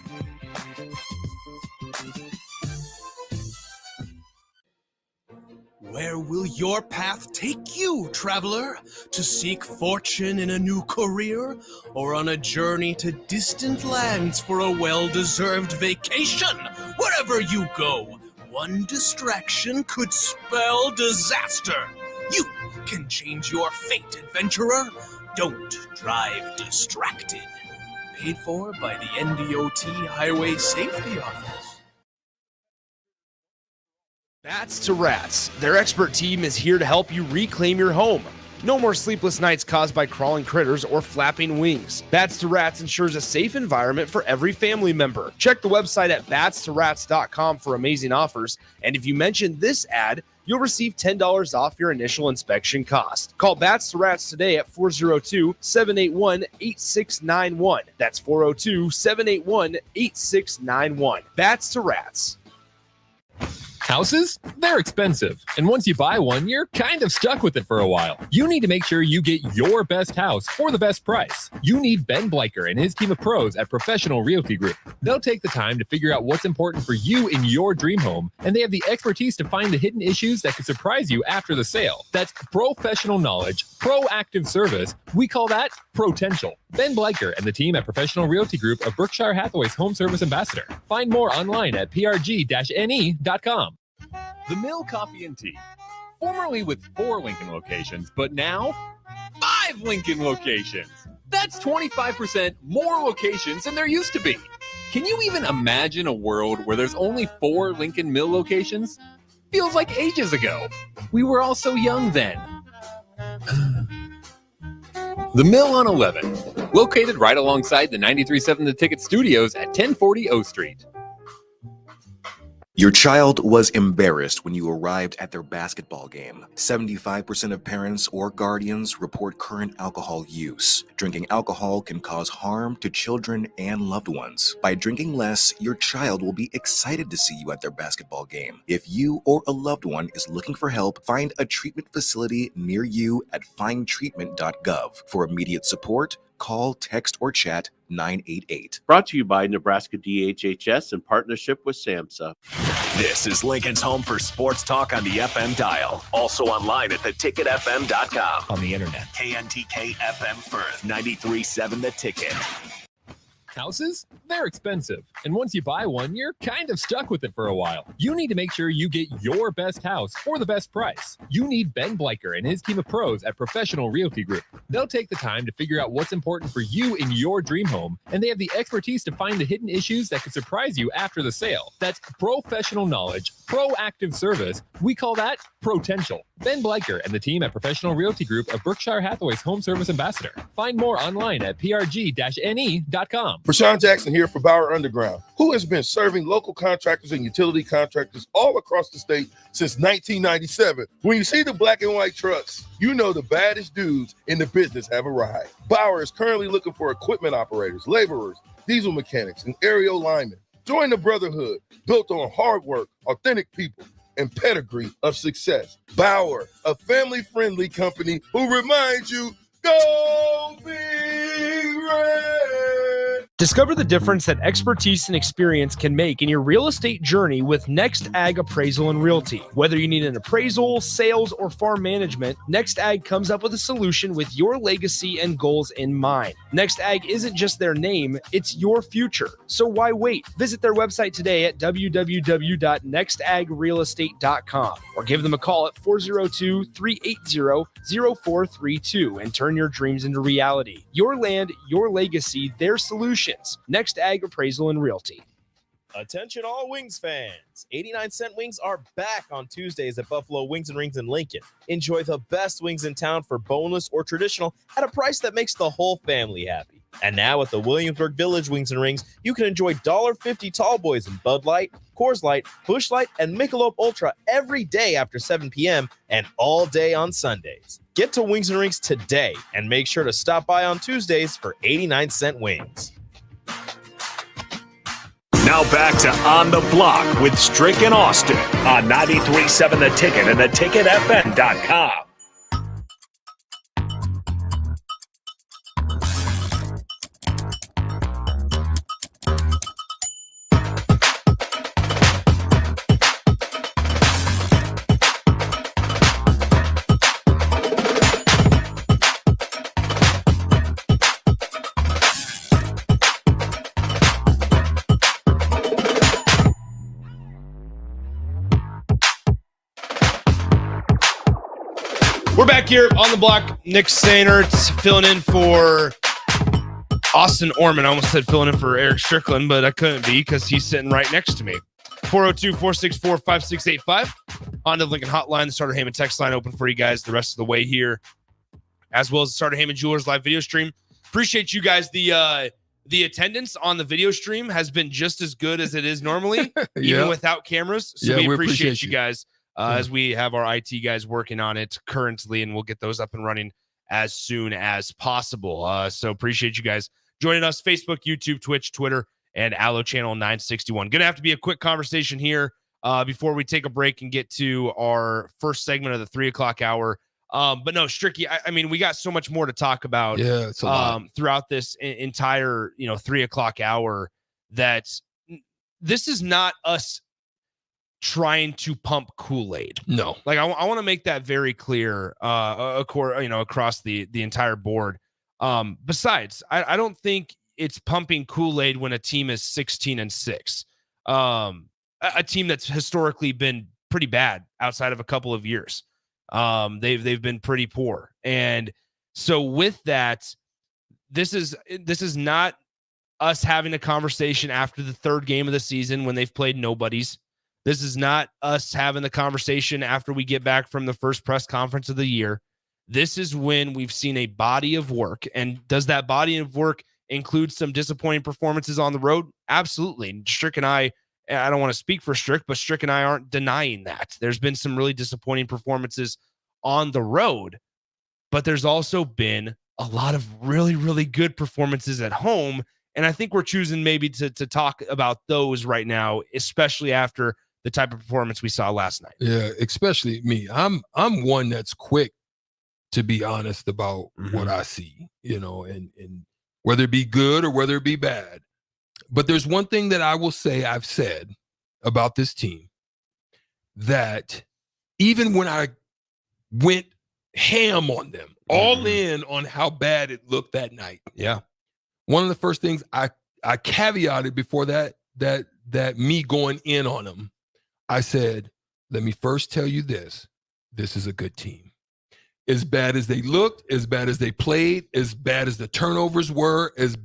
Where will your path take you, traveler? To seek fortune in a new career? Or on a journey to distant lands for a well-deserved vacation? Wherever you go, one distraction could spell disaster. You can change your fate, adventurer. Don't drive distracted. Paid for by the NDOT Highway Safety Office. Bats to Rats. Their expert team is here to help you reclaim your home. No more sleepless nights caused by crawling critters or flapping wings. Bats to Rats ensures a safe environment for every family member. Check the website at batstorats.com for amazing offers. And if you mention this ad, you'll receive $10 off your initial inspection cost. Call Bats to Rats today at 402-781-8691. That's 402-781-8691. Bats to Rats. Houses? They're expensive. And once you buy one, you're kind of stuck with it for a while. You need to make sure you get your best house for the best price. You need Ben Bleicher and his team of pros at Professional Realty Group. They'll take the time to figure out what's important for you in your dream home, and they have the expertise to find the hidden issues that could surprise you after the sale. That's professional knowledge, proactive service. We call that potential. Ben Bleicher and the team at Professional Realty Group of Berkshire Hathaway's home service ambassador. Find more online at prg-ne.com. The Mill Coffee and Tea, formerly with 4 Lincoln locations, but now 5 Lincoln locations. That's 25% more locations than there used to be. Can you even imagine a world where there's only 4 Lincoln Mill locations? Feels like ages ago. We were all so young then. The Mill on 11, located right alongside the 93.7 The Ticket Studios at 1040 O Street. Your child was embarrassed when you arrived at their basketball game. 75% of parents or guardians report current alcohol use. Drinking alcohol can cause harm to children and loved ones. By drinking less, your child will be excited to see you at their basketball game. If you or a loved one is looking for help, find a treatment facility near you at findtreatment.gov. For immediate support, call, text, or chat 988. Brought to you by Nebraska DHHS in partnership with SAMHSA. This is Lincoln's home for sports talk on the FM dial. Also online at theticketfm.com. On the internet. KNTK FM Firth, 93.7 The Ticket. Houses? They're expensive. And once you buy one, you're kind of stuck with it for a while. You need to make sure you get your best house for the best price. You need Ben Bleicher and his team of pros at Professional Realty Group. They'll take the time to figure out what's important for you in your dream home, and they have the expertise to find the hidden issues that could surprise you after the sale. That's professional knowledge, proactive service. We call that potential. Ben Bleicher and the team at Professional Realty Group of Berkshire Hathaway's home service ambassador. Find more online at prg-ne.com. Rashawn Jackson here for Bauer Underground, who has been serving local contractors and utility contractors all across the state since 1997. When you see the black and white trucks, you know the baddest dudes in the business have arrived. Bauer is currently looking for equipment operators, laborers, diesel mechanics, and aerial linemen. Join the brotherhood built on hard work, authentic people, and pedigree of success. Bauer, a family-friendly company who reminds you, go Big Red! Discover the difference that expertise and experience can make in your real estate journey with Next Ag Appraisal and Realty. Whether you need an appraisal, sales, or farm management, Next Ag comes up with a solution with your legacy and goals in mind. Next Ag isn't just their name, it's your future. So why wait? Visit their website today at www.nextagrealestate.com or give them a call at 402-380-0432 and turn your dreams into reality. Your land, your legacy, their solutions. Next Ag Appraisal and Realty. Attention all Wings fans. 89-cent wings are back on Tuesdays at Buffalo Wings and Rings in Lincoln. Enjoy the best wings in town for boneless or traditional at a price that makes the whole family happy. And now at the Williamsburg Village Wings and Rings, you can enjoy $1.50 tall boys in Bud Light, Coors Light, Busch Light, and Michelob Ultra every day after 7 p.m. and all day on Sundays. Get to Wings and Rings today and make sure to stop by on Tuesdays for 89-cent wings. Now back to On the Block with Strick and Austin on 93.7 The Ticket and theticketfm.com. We're back here on the block. Nick Sainert filling in for Austin Orman. I almost said filling in for Eric Strickland, but I couldn't be because he's sitting right next to me. 402-464-5685 on the Lincoln Hotline. The Starter Heyman text line open for you guys the rest of the way here, as well as the Starter Heyman Jewelers live video stream. Appreciate you guys. The attendance on the video stream has been just as good as it is normally, even without cameras. So we appreciate you guys. As we have our IT guys working on it currently, and we'll get those up and running as soon as possible. So appreciate you guys joining us. Facebook, YouTube, Twitch, Twitter, and Allo Channel 961. Going to have to be a quick conversation here before we take a break and get to our first segment of the 3 o'clock hour. But no, Stricky, I mean, we got so much more to talk about it's a lot. Throughout this entire 3 o'clock hour, that this is not us trying to pump Kool-Aid. No. Like I want to make that very clear across the entire board. Besides, I don't think it's pumping Kool-Aid when a team is 16-6. A team that's historically been pretty bad outside of a couple of years. They've been pretty poor. And so with that, this is not us having a conversation after the third game of the season when they've played nobodies. This is not us having the conversation after we get back from the first press conference of the year. This is when we've seen a body of work. And does that body of work include some disappointing performances on the road? Absolutely. And Strick and I don't want to speak for Strick, but Strick and I aren't denying that. There's been some really disappointing performances on the road, but there's also been a lot of really, really good performances at home. And I think we're choosing maybe to talk about those right now, especially after the type of performance we saw last night. Yeah, especially me. I'm one that's quick to be honest about what I see, and whether it be good or whether it be bad. But there's one thing that I will say I've said about this team, that even when I went ham on them, all in on how bad it looked that night. Yeah. One of the first things I caveated before that me going in on them, I said, let me first tell you this is a good team. As bad as they looked, as bad as they played, as bad as the turnovers were, as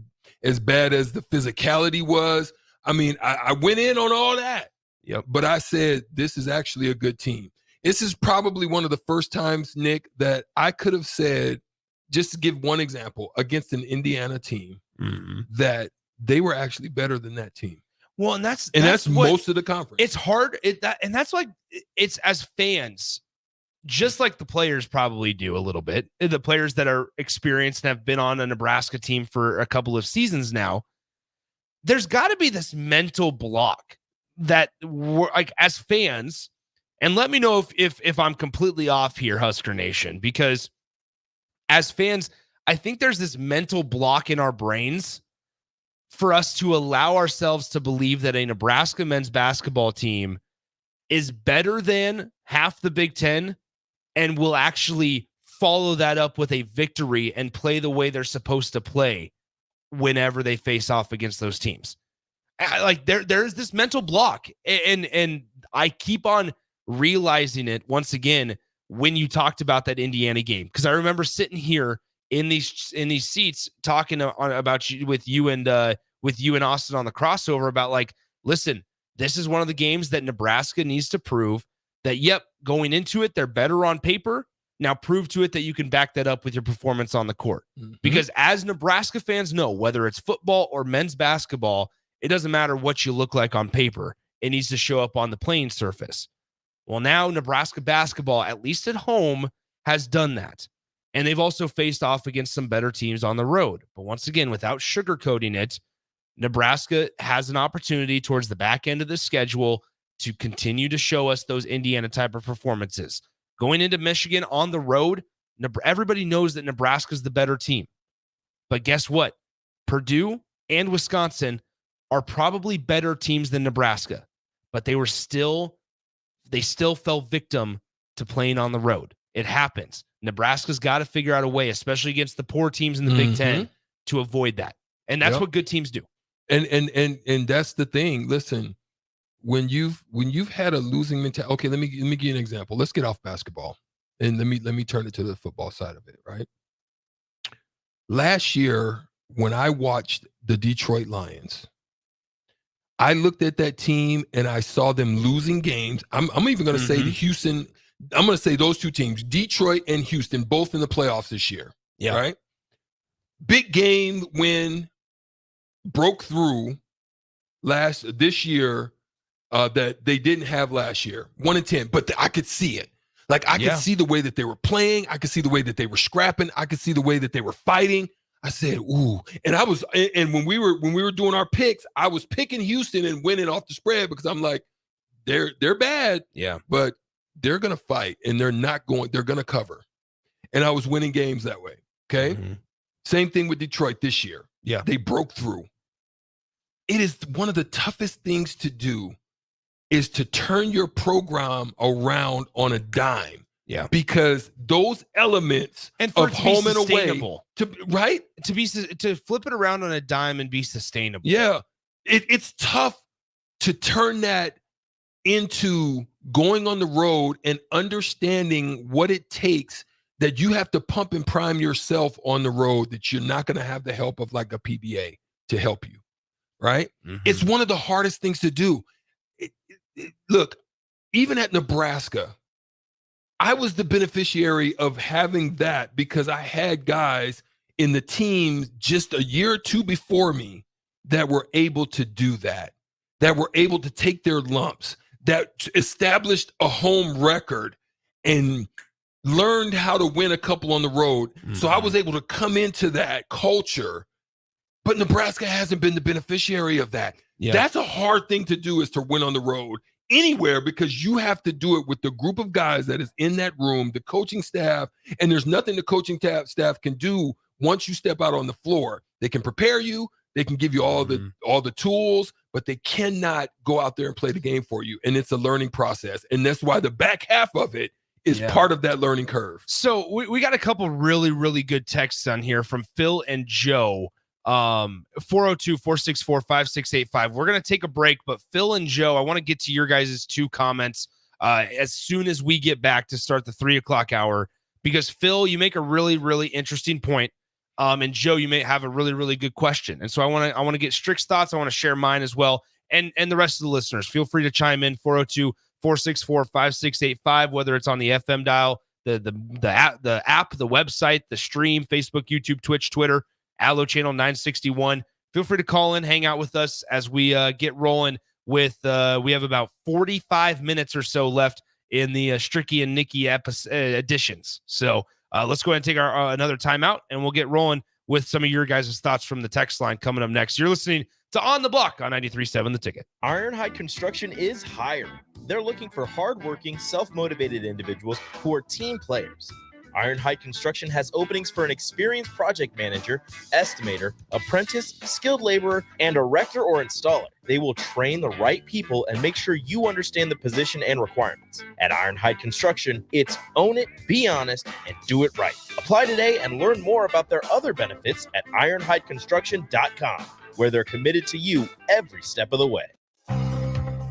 bad as the physicality was. I mean, I went in on all that. Yep. But I said, this is actually a good team. This is probably one of the first times, Nick, that I could have said, just to give one example, against an Indiana team, that they were actually better than that team. Well, and that's most of the conference. It's hard. And that's like, it's as fans, just like the players probably do a little bit. The players that are experienced and have been on a Nebraska team for a couple of seasons now, there's got to be this mental block that we're like, as fans, and let me know if I'm completely off here, Husker Nation, because as fans, I think there's this mental block in our brains for us to allow ourselves to believe that a Nebraska men's basketball team is better than half the Big Ten and will actually follow that up with a victory and play the way they're supposed to play whenever they face off against those teams. Like there's this mental block, and I keep on realizing it once again when you talked about that Indiana game, because I remember sitting here in these seats talking about with you and Austin on the crossover about, like, listen, this is one of the games that Nebraska needs to prove that, yep, going into it, they're better on paper. Now prove to it that you can back that up with your performance on the court. Because as Nebraska fans know, whether it's football or men's basketball, it doesn't matter what you look like on paper. It needs to show up on the playing surface. Well, now Nebraska basketball, at least at home, has done that. And they've also faced off against some better teams on the road. But once again, without sugarcoating it, Nebraska has an opportunity towards the back end of the schedule to continue to show us those Indiana type of performances. Going into Michigan on the road, everybody knows that Nebraska's the better team. But guess what? Purdue and Wisconsin are probably better teams than Nebraska, but they still fell victim to playing on the road. It happens. Nebraska's got to figure out a way, especially against the poor teams in the Big Ten, to avoid that. And that's what good teams do. And that's the thing. Listen, when you've had a losing mentality, okay, let me give you an example. Let's get off basketball and let me turn it to the football side of it, right? Last year, when I watched the Detroit Lions, I looked at that team and I saw them losing games. I'm even going to say Houston. I'm going to say those two teams, Detroit and Houston, both in the playoffs this year. Yeah. Right. Big game win, broke through this year that they didn't have last year. 1-10, but I could see it. Like I could see the way that they were playing. I could see the way that they were scrapping. I could see the way that they were fighting. I said, ooh. And when we were doing our picks, I was picking Houston and winning off the spread because I'm like, they're bad. Yeah. But they're gonna fight and they're gonna cover. And I was winning games that way. Okay. Same thing with Detroit this year. Yeah. They broke through. It is one of the toughest things to do is to turn your program around on a dime. Yeah. Because those elements and for of home and away to flip it around on a dime and be sustainable. Yeah. It's tough to turn that into going on the road and understanding what it takes, that you have to pump and prime yourself on the road, that you're not going to have the help of like a PBA to help you. Right. It's one of the hardest things to do. Look, even at Nebraska, I was the beneficiary of having that because I had guys in the team just a year or two before me that were able to do that were able to take their lumps, that established a home record and learned how to win a couple on the road. So I was able to come into that culture, but Nebraska hasn't been the beneficiary of that. Yeah. That's a hard thing to do, is to win on the road anywhere, because you have to do it with the group of guys that is in that room, the coaching staff, and there's nothing the coaching staff can do once you step out on the floor, they can prepare you, they can give you all the tools, but they cannot go out there and play the game for you. And it's a learning process. And that's why the back half of it is part of that learning curve. So we got a couple really, really good texts on here from Phil and Joe. 402-464-5685. We're going to take a break, but Phil and Joe, I want to get to your guys' 2 comments as soon as we get back to start the 3 o'clock hour, because Phil, you make a really, really interesting point. And Joe, you may have a really, really good question. And so I want to get Strick's thoughts. I want to share mine as well. And the rest of the listeners, feel free to chime in 402-464-5685, whether it's on the FM dial, the app, the website, the stream, Facebook, YouTube, Twitch, Twitter, Allo Channel 961. Feel free to call in, hang out with us as we get rolling with, we have about 45 minutes or so left in the Stricky and Nikki editions. So let's go ahead and take our another timeout, and we'll get rolling with some of your guys' thoughts from the text line coming up next. You're listening to On the Block on 93.7 The Ticket. Ironhide Construction is hiring. They're looking for hardworking, self-motivated individuals who are team players. Ironhide Construction has openings for an experienced project manager, estimator, apprentice, skilled laborer, and erector or installer. They will train the right people and make sure you understand the position and requirements. At Ironhide Construction, it's own it, be honest, and do it right. Apply today and learn more about their other benefits at ironhideconstruction.com, where they're committed to you every step of the way.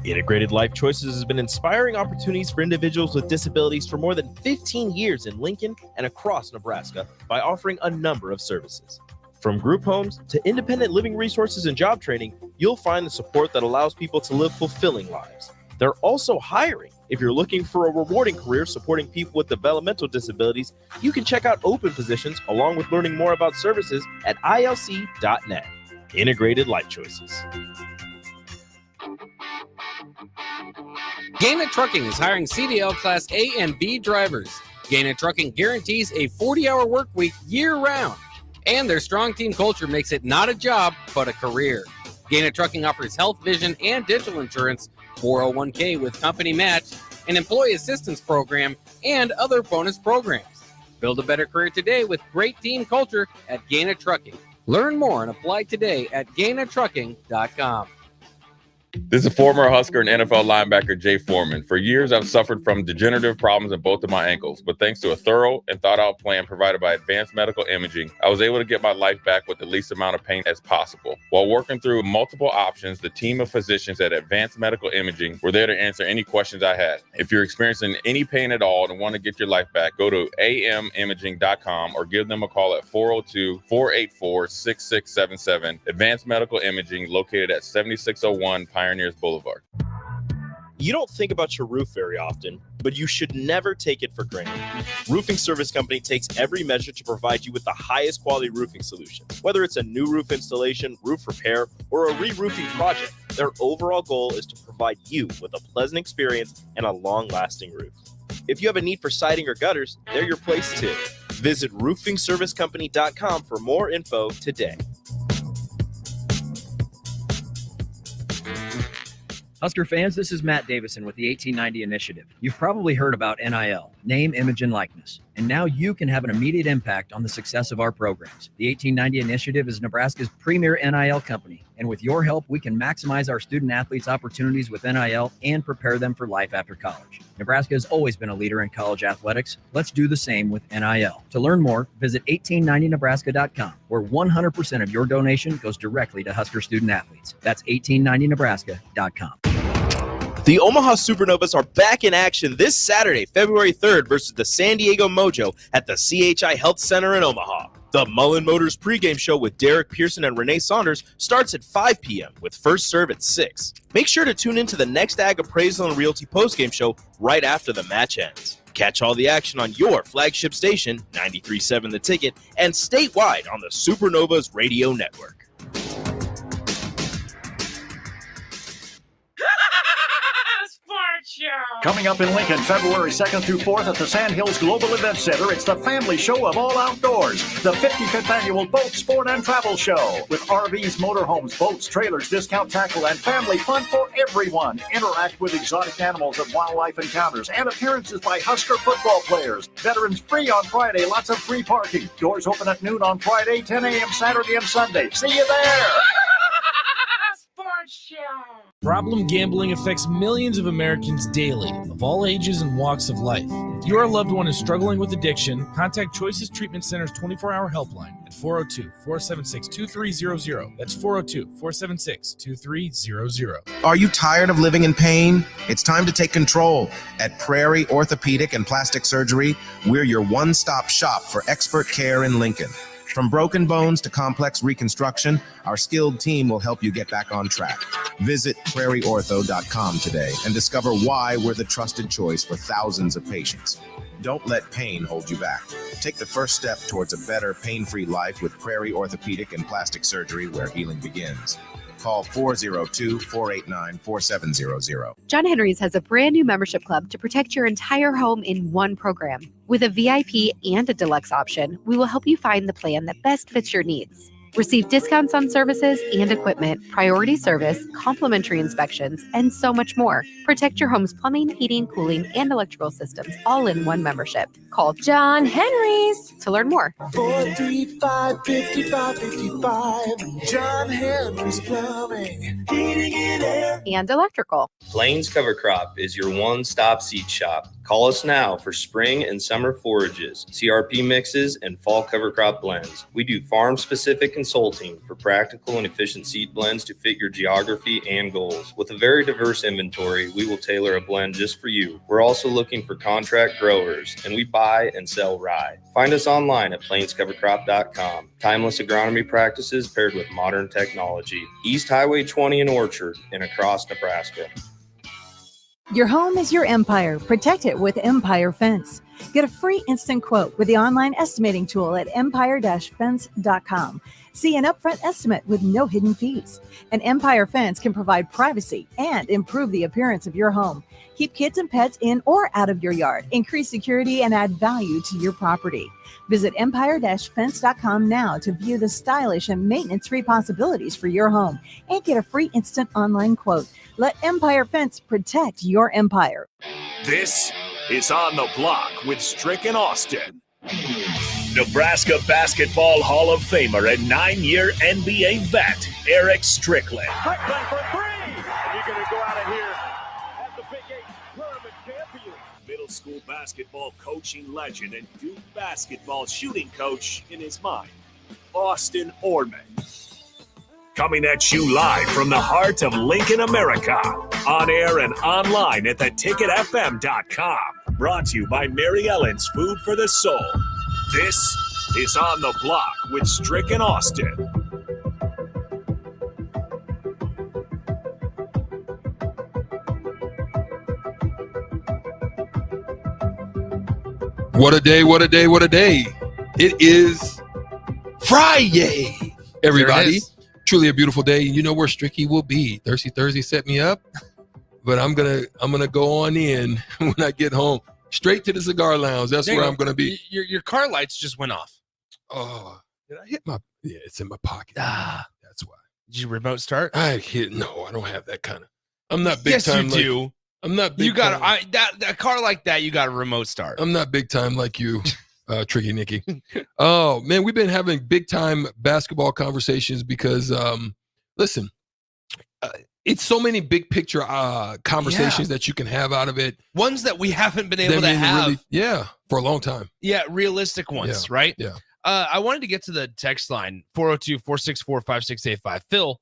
Integrated Life Choices has been inspiring opportunities for individuals with disabilities for more than 15 years in Lincoln and across Nebraska by offering a number of services. From group homes to independent living resources and job training, you'll find the support that allows people to live fulfilling lives. They're also hiring. If you're looking for a rewarding career supporting people with developmental disabilities, you can check out open positions along with learning more about services at ilc.net. Integrated Life Choices. Gaina Trucking is hiring CDL Class A and B drivers. Gaina Trucking guarantees a 40-hour work week year-round, and their strong team culture makes it not a job, but a career. Gaina Trucking offers health, vision, and dental insurance, 401k with company match, an employee assistance program, and other bonus programs. Build a better career today with great team culture at Gaina Trucking. Learn more and apply today at GainaTrucking.com. This is former Husker and NFL linebacker Jay Foreman. For years, I've suffered from degenerative problems in both of my ankles, but thanks to a thorough and thought-out plan provided by Advanced Medical Imaging, I was able to get my life back with the least amount of pain as possible. While working through multiple options, the team of physicians at Advanced Medical Imaging were there to answer any questions I had. If you're experiencing any pain at all and want to get your life back, go to amimaging.com or give them a call at 402-484-6677. Advanced Medical Imaging, located at 7601 Pioneers Boulevard. You don't think about your roof very often, but you should never take it for granted. Roofing Service Company takes every measure to provide you with the highest quality roofing solution. Whether it's a new roof installation, roof repair, or a re-roofing project, their overall goal is to provide you with a pleasant experience and a long-lasting roof. If you have a need for siding or gutters, they're your place too. Visit roofingservicecompany.com for more info today. Husker fans, this is Matt Davison with the 1890 Initiative. You've probably heard about NIL, name, image, and likeness. And now you can have an immediate impact on the success of our programs. The 1890 Initiative is Nebraska's premier NIL company. And with your help, we can maximize our student athletes' opportunities with NIL and prepare them for life after college. Nebraska has always been a leader in college athletics. Let's do the same with NIL. To learn more, visit 1890nebraska.com, where 100% of your donation goes directly to Husker student athletes. That's 1890nebraska.com. The Omaha Supernovas are back in action this Saturday, February 3rd versus the San Diego Mojo at the CHI Health Center in Omaha. The Mullen Motors pregame show with Derek Pearson and Renee Saunders starts at 5 p.m. with first serve at 6. Make sure to tune into the Next Ag Appraisal and Realty postgame show right after the match ends. Catch all the action on your flagship station, 93.7 The Ticket, and statewide on the Supernovas Radio Network. Sports Show! Coming up in Lincoln, February 2nd through 4th at the Sandhills Global Event Center, it's the family show of all outdoors, the 55th Annual Boat, Sport, and Travel Show. With RVs, motorhomes, boats, trailers, discount tackle, and family fun for everyone. Interact with exotic animals at wildlife encounters and appearances by Husker football players. Veterans free on Friday, lots of free parking. Doors open at noon on Friday, 10 a.m. Saturday and Sunday. See you there! Problem gambling affects millions of Americans daily, of all ages and walks of life. If your loved one is struggling with addiction, contact Choices Treatment Center's 24-hour helpline at 402-476-2300. That's 402-476-2300. Are you tired of living in pain? It's time to take control. At Prairie Orthopedic and Plastic Surgery, we're your one-stop shop for expert care in Lincoln. From broken bones to complex reconstruction, our skilled team will help you get back on track. Visit prairieortho.com today and discover why we're the trusted choice for thousands of patients. Don't let pain hold you back. Take the first step towards a better, pain-free life with Prairie Orthopedic and Plastic Surgery, where healing begins. Call 402-489-4700. John Henry's has a brand new membership club to protect your entire home in one program. With a VIP and a deluxe option, we will help you find the plan that best fits your needs. Receive discounts on services and equipment, priority service, complimentary inspections, and so much more. Protect your home's plumbing, heating, cooling, and electrical systems all in one membership. Call John Henry's to learn more. 435-5555. John Henry's Plumbing, Heating and Air. And electrical. Plains Cover Crop is your one-stop seed shop. Call us now for spring and summer forages, CRP mixes, and fall cover crop blends. We do farm-specific consulting for practical and efficient seed blends to fit your geography and goals. With a very diverse inventory, we will tailor a blend just for you. We're also looking for contract growers, and we buy and sell rye. Find us online at plainscovercrop.com. Timeless agronomy practices paired with modern technology. East Highway 20 in Orchard and across Nebraska. Your home is your empire. Protect it with Empire Fence. Get a free instant quote with the online estimating tool at empire-fence.com. See an upfront estimate with no hidden fees. An Empire Fence can provide privacy and improve the appearance of your home. Keep kids and pets in or out of your yard. Increase security and add value to your property. Visit empire-fence.com now to view the stylish and maintenance-free possibilities for your home and get a free instant online quote. Let Empire Fence protect your empire. This is On the Block with Strick and Austin. Nebraska Basketball Hall of Famer and 9-year NBA vet, Eric Strickland. Strickland for three. You're going to go out of here as the Big 8 tournament champion. Middle school basketball coaching legend and Duke basketball shooting coach in his mind, Austin Orman. Coming at you live from the heart of Lincoln, America. On air and online at theticketfm.com. Brought to you by Mary Ellen's Food for the Soul. This is On the Block with Strick and Austin. What a day, what a day, what a day. It is Friday, everybody. Truly a beautiful day. You know where Stricky will be. Thirsty Thursday set me up, but I'm gonna go on in when I get home. Straight to the cigar lounge. That's where I'm gonna be. Your car lights just went off. Oh, did I hit my? Yeah, it's in my pocket. That's why. Did you remote start? No, I don't have that kind of. I'm not big time. Yes, you do. I'm not big. You got time. that car like that. You got a remote start. I'm not big time like you. Tricky Nicky. Oh man, we've been having big time basketball conversations because listen, it's so many big picture conversations that you can have out of it. Ones that we haven't been able to have. For a long time. Yeah, realistic ones, right? Yeah. I wanted to get to the text line 402-464-5685. Phil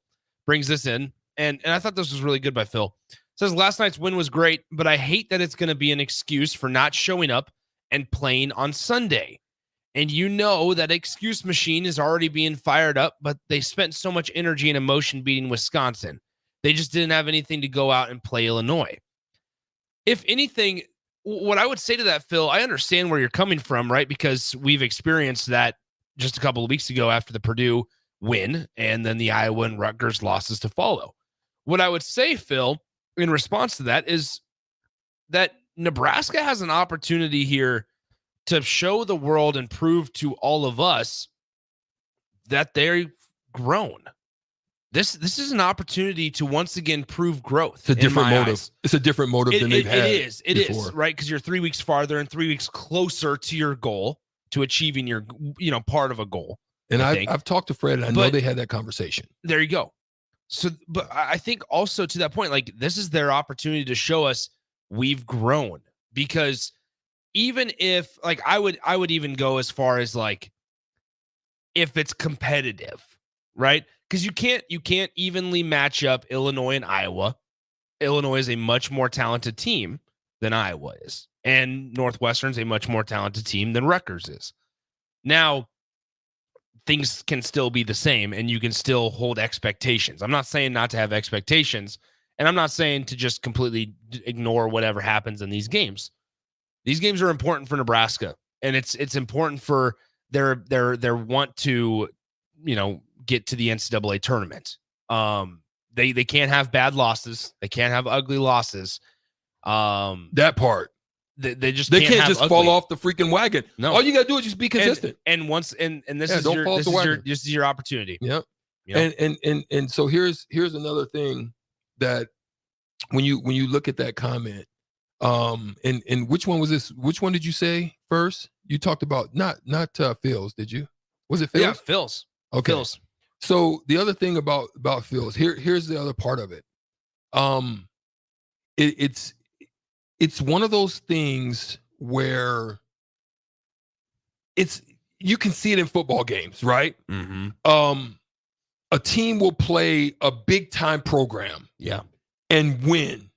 brings this in, and I thought this was really good by Phil. Says last night's win was great, but I hate that it's going to be an excuse for not showing up and playing on Sunday. And you know that excuse machine is already being fired up, but they spent so much energy and emotion beating Wisconsin. They just didn't have anything to go out and play Illinois. If anything, what I would say to that, Phil, I understand where you're coming from, right? Because we've experienced that just a couple of weeks ago after the Purdue win and then the Iowa and Rutgers losses to follow. What I would say, Phil, in response to that is that Nebraska has an opportunity here to show the world and prove to all of us that they've grown. This is an opportunity to once again prove growth. It's a different motive. Eyes. It's a different motive than they've had. It before. is, right? Because you're 3 weeks farther and 3 weeks closer to your goal, to achieving your, part of a goal. And I've talked to Fred, and I know they had that conversation. There you go. So, but I think also to that point, like, this is their opportunity to show us we've grown. Because even if, like, I would even go as far as, like, if it's competitive, right? Because you can't evenly match up Illinois and Iowa. Illinois is a much more talented team than Iowa is, and Northwestern's a much more talented team than Rutgers is. Now, things can still be the same, and you can still hold expectations. I'm not saying not to have expectations, and I'm not saying to just completely ignore whatever happens in these games. These games are important for Nebraska, and it's important for their want to, get to the NCAA tournament. They can't have bad losses. They can't have ugly losses. That part. They just can't have just ugly. fall off the freaking wagon. No. All you gotta do is just be consistent. And once and this is don't your fall off the this is your opportunity. Yep. And so here's another thing that when you look at that comment, and which one was this? Which one did you say first? You talked about not Phil's, did you? Was it Phil's? Yeah, Phil's. Okay. Phil's. So the other thing about Phil's, here's the other part of it. It's one of those things where you can see it in football games, right? Mm-hmm. A team will play a big time program, and win,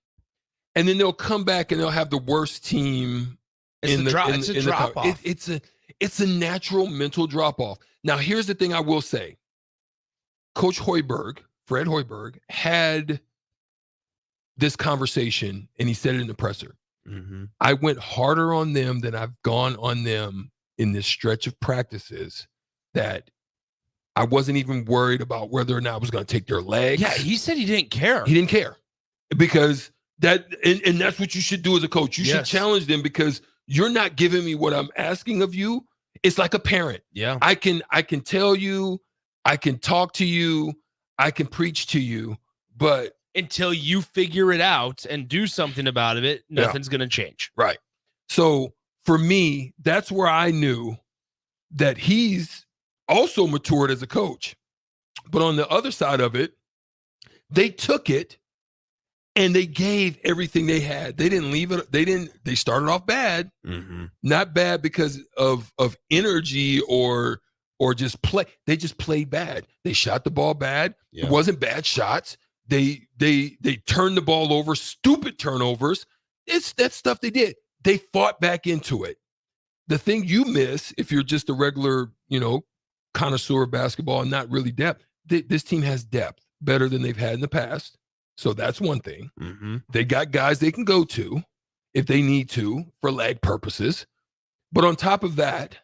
and then they'll come back and they'll have the worst team. It's a drop off. It's a natural mental drop off. Now, here's the thing I will say. Coach Hoiberg, Fred Hoiberg, had this conversation, and he said it in the presser. Mm-hmm. I went harder on them than I've gone on them in this stretch of practices, that I wasn't even worried about whether or not I was going to take their legs. Yeah, he said he didn't care. He didn't care, because and that's what you should do as a coach. You should challenge them, because you're not giving me what I'm asking of you. It's like a parent. Yeah. I can tell you, I can talk to you, I can preach to you, but until you figure it out and do something about it, nothing's going to change. Right. So for me, that's where I knew that he's also matured as a coach. But on the other side of it, they took it and they gave everything they had. They didn't leave it. They started off bad, not bad because of energy or just play. They just played bad. They shot the ball bad. Yeah. It wasn't bad shots. They turned the ball over, stupid turnovers. It's that stuff they did. They fought back into it. The thing you miss if you're just a regular, connoisseur of basketball and not really depth, this team has depth better than they've had in the past. So that's one thing. Mm-hmm. They got guys they can go to if they need to for lag purposes. But on top of that,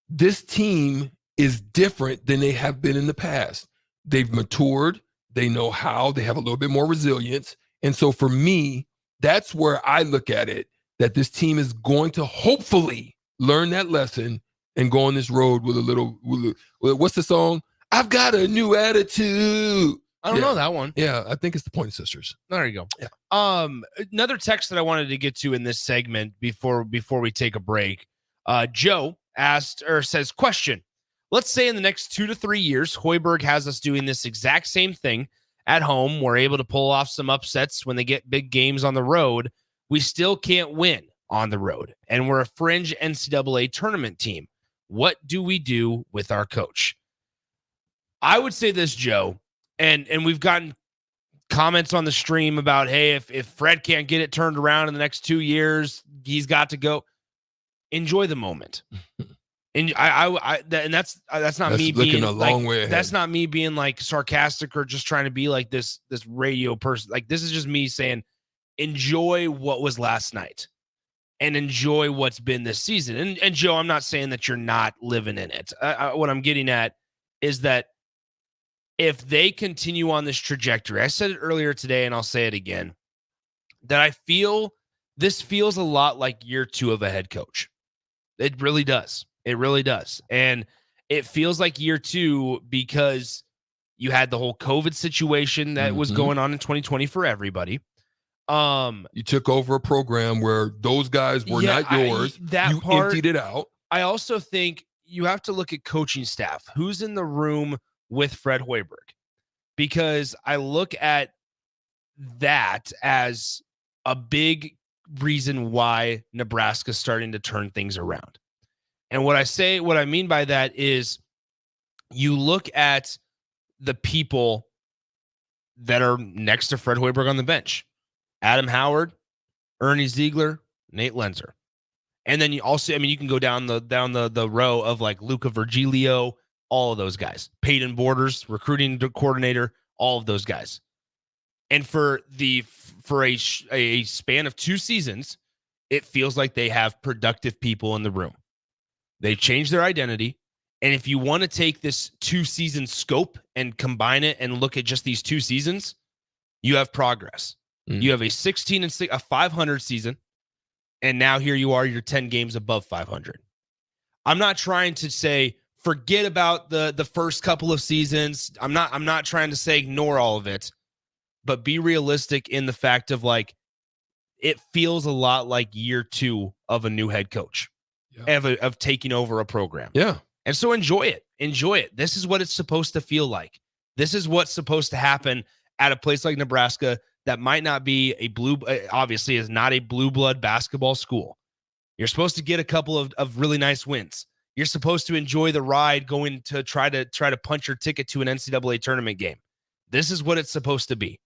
this team is different than they have been in the past. They've matured. They know how. They have a little bit more resilience. And so for me, that's where I look at it, that this team is going to hopefully learn that lesson and go on this road with what's the song? I've got a new attitude. I don't know that one. Yeah, I think it's the Pointer Sisters. There you go. Yeah. Another text that I wanted to get to in this segment before we take a break. Joe asked or says, question. Let's say in the next 2 to 3 years, Hoiberg has us doing this exact same thing at home. We're able to pull off some upsets when they get big games on the road. We still can't win on the road, and we're a fringe NCAA tournament team. What do we do with our coach? I would say this, Joe, and we've gotten comments on the stream about, hey, if Fred can't get it turned around in the next 2 years, he's got to go. Enjoy the moment. And that's not me being a long way ahead. That's not me being like sarcastic or just trying to be like this radio person. Like, this is just me saying, enjoy what was last night and enjoy what's been this season. And Joe, I'm not saying that you're not living in it. What I'm getting at is that if they continue on this trajectory, I said it earlier today and I'll say it again, that I feel this feels a lot like year 2 of a head coach. It really does. It really does. And it feels like year 2 because you had the whole COVID situation that was going on in 2020 for everybody. You took over a program where those guys were not yours. You emptied it out. I also think you have to look at coaching staff. Who's in the room with Fred Hoiberg? Because I look at that as a big reason why Nebraska's starting to turn things around. And what I mean by that is you look at the people that are next to Fred Hoiberg on the bench. Adam Howard, Ernie Ziegler, Nate Lenzer. And then you also, you can go down the row of like Luca Virgilio, all of those guys. Peyton Borders, recruiting coordinator, all of those guys. And for a span of 2 seasons, it feels like they have productive people in the room. They've changed their identity. And if you want to take this 2-season scope and combine it and look at just these 2 seasons, you have progress. You have a 16-6, a 500 season, and now here you are, you're 10 games above 500. I'm not trying to say forget about the first couple of seasons. I'm not trying to say ignore all of it, but be realistic in the fact of like it feels a lot like year 2 of a new head coach, of taking over a program. Yeah. And so enjoy it. Enjoy it. This is what it's supposed to feel like. This is what's supposed to happen at a place like Nebraska that might not be obviously is not a blue blood basketball school. You're supposed to get a couple of really nice wins. You're supposed to enjoy the ride going to try to punch your ticket to an NCAA tournament game. This is what it's supposed to be.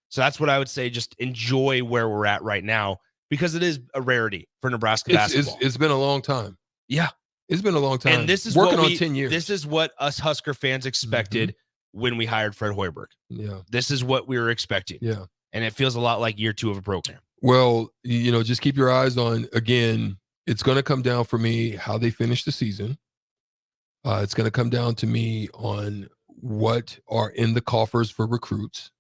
So that's what I would say. Just enjoy where we're at right now because it is a rarity for Nebraska basketball. It's been a long time. Yeah. It's been a long time. And this is working on 10 years. This is what us Husker fans expected when we hired Fred Hoiberg. Yeah. This is what we were expecting. Yeah. And it feels a lot like year 2 of a program. Well, just keep your eyes on, again, it's going to come down for me how they finish the season. It's going to come down to me on what are in the coffers for recruits.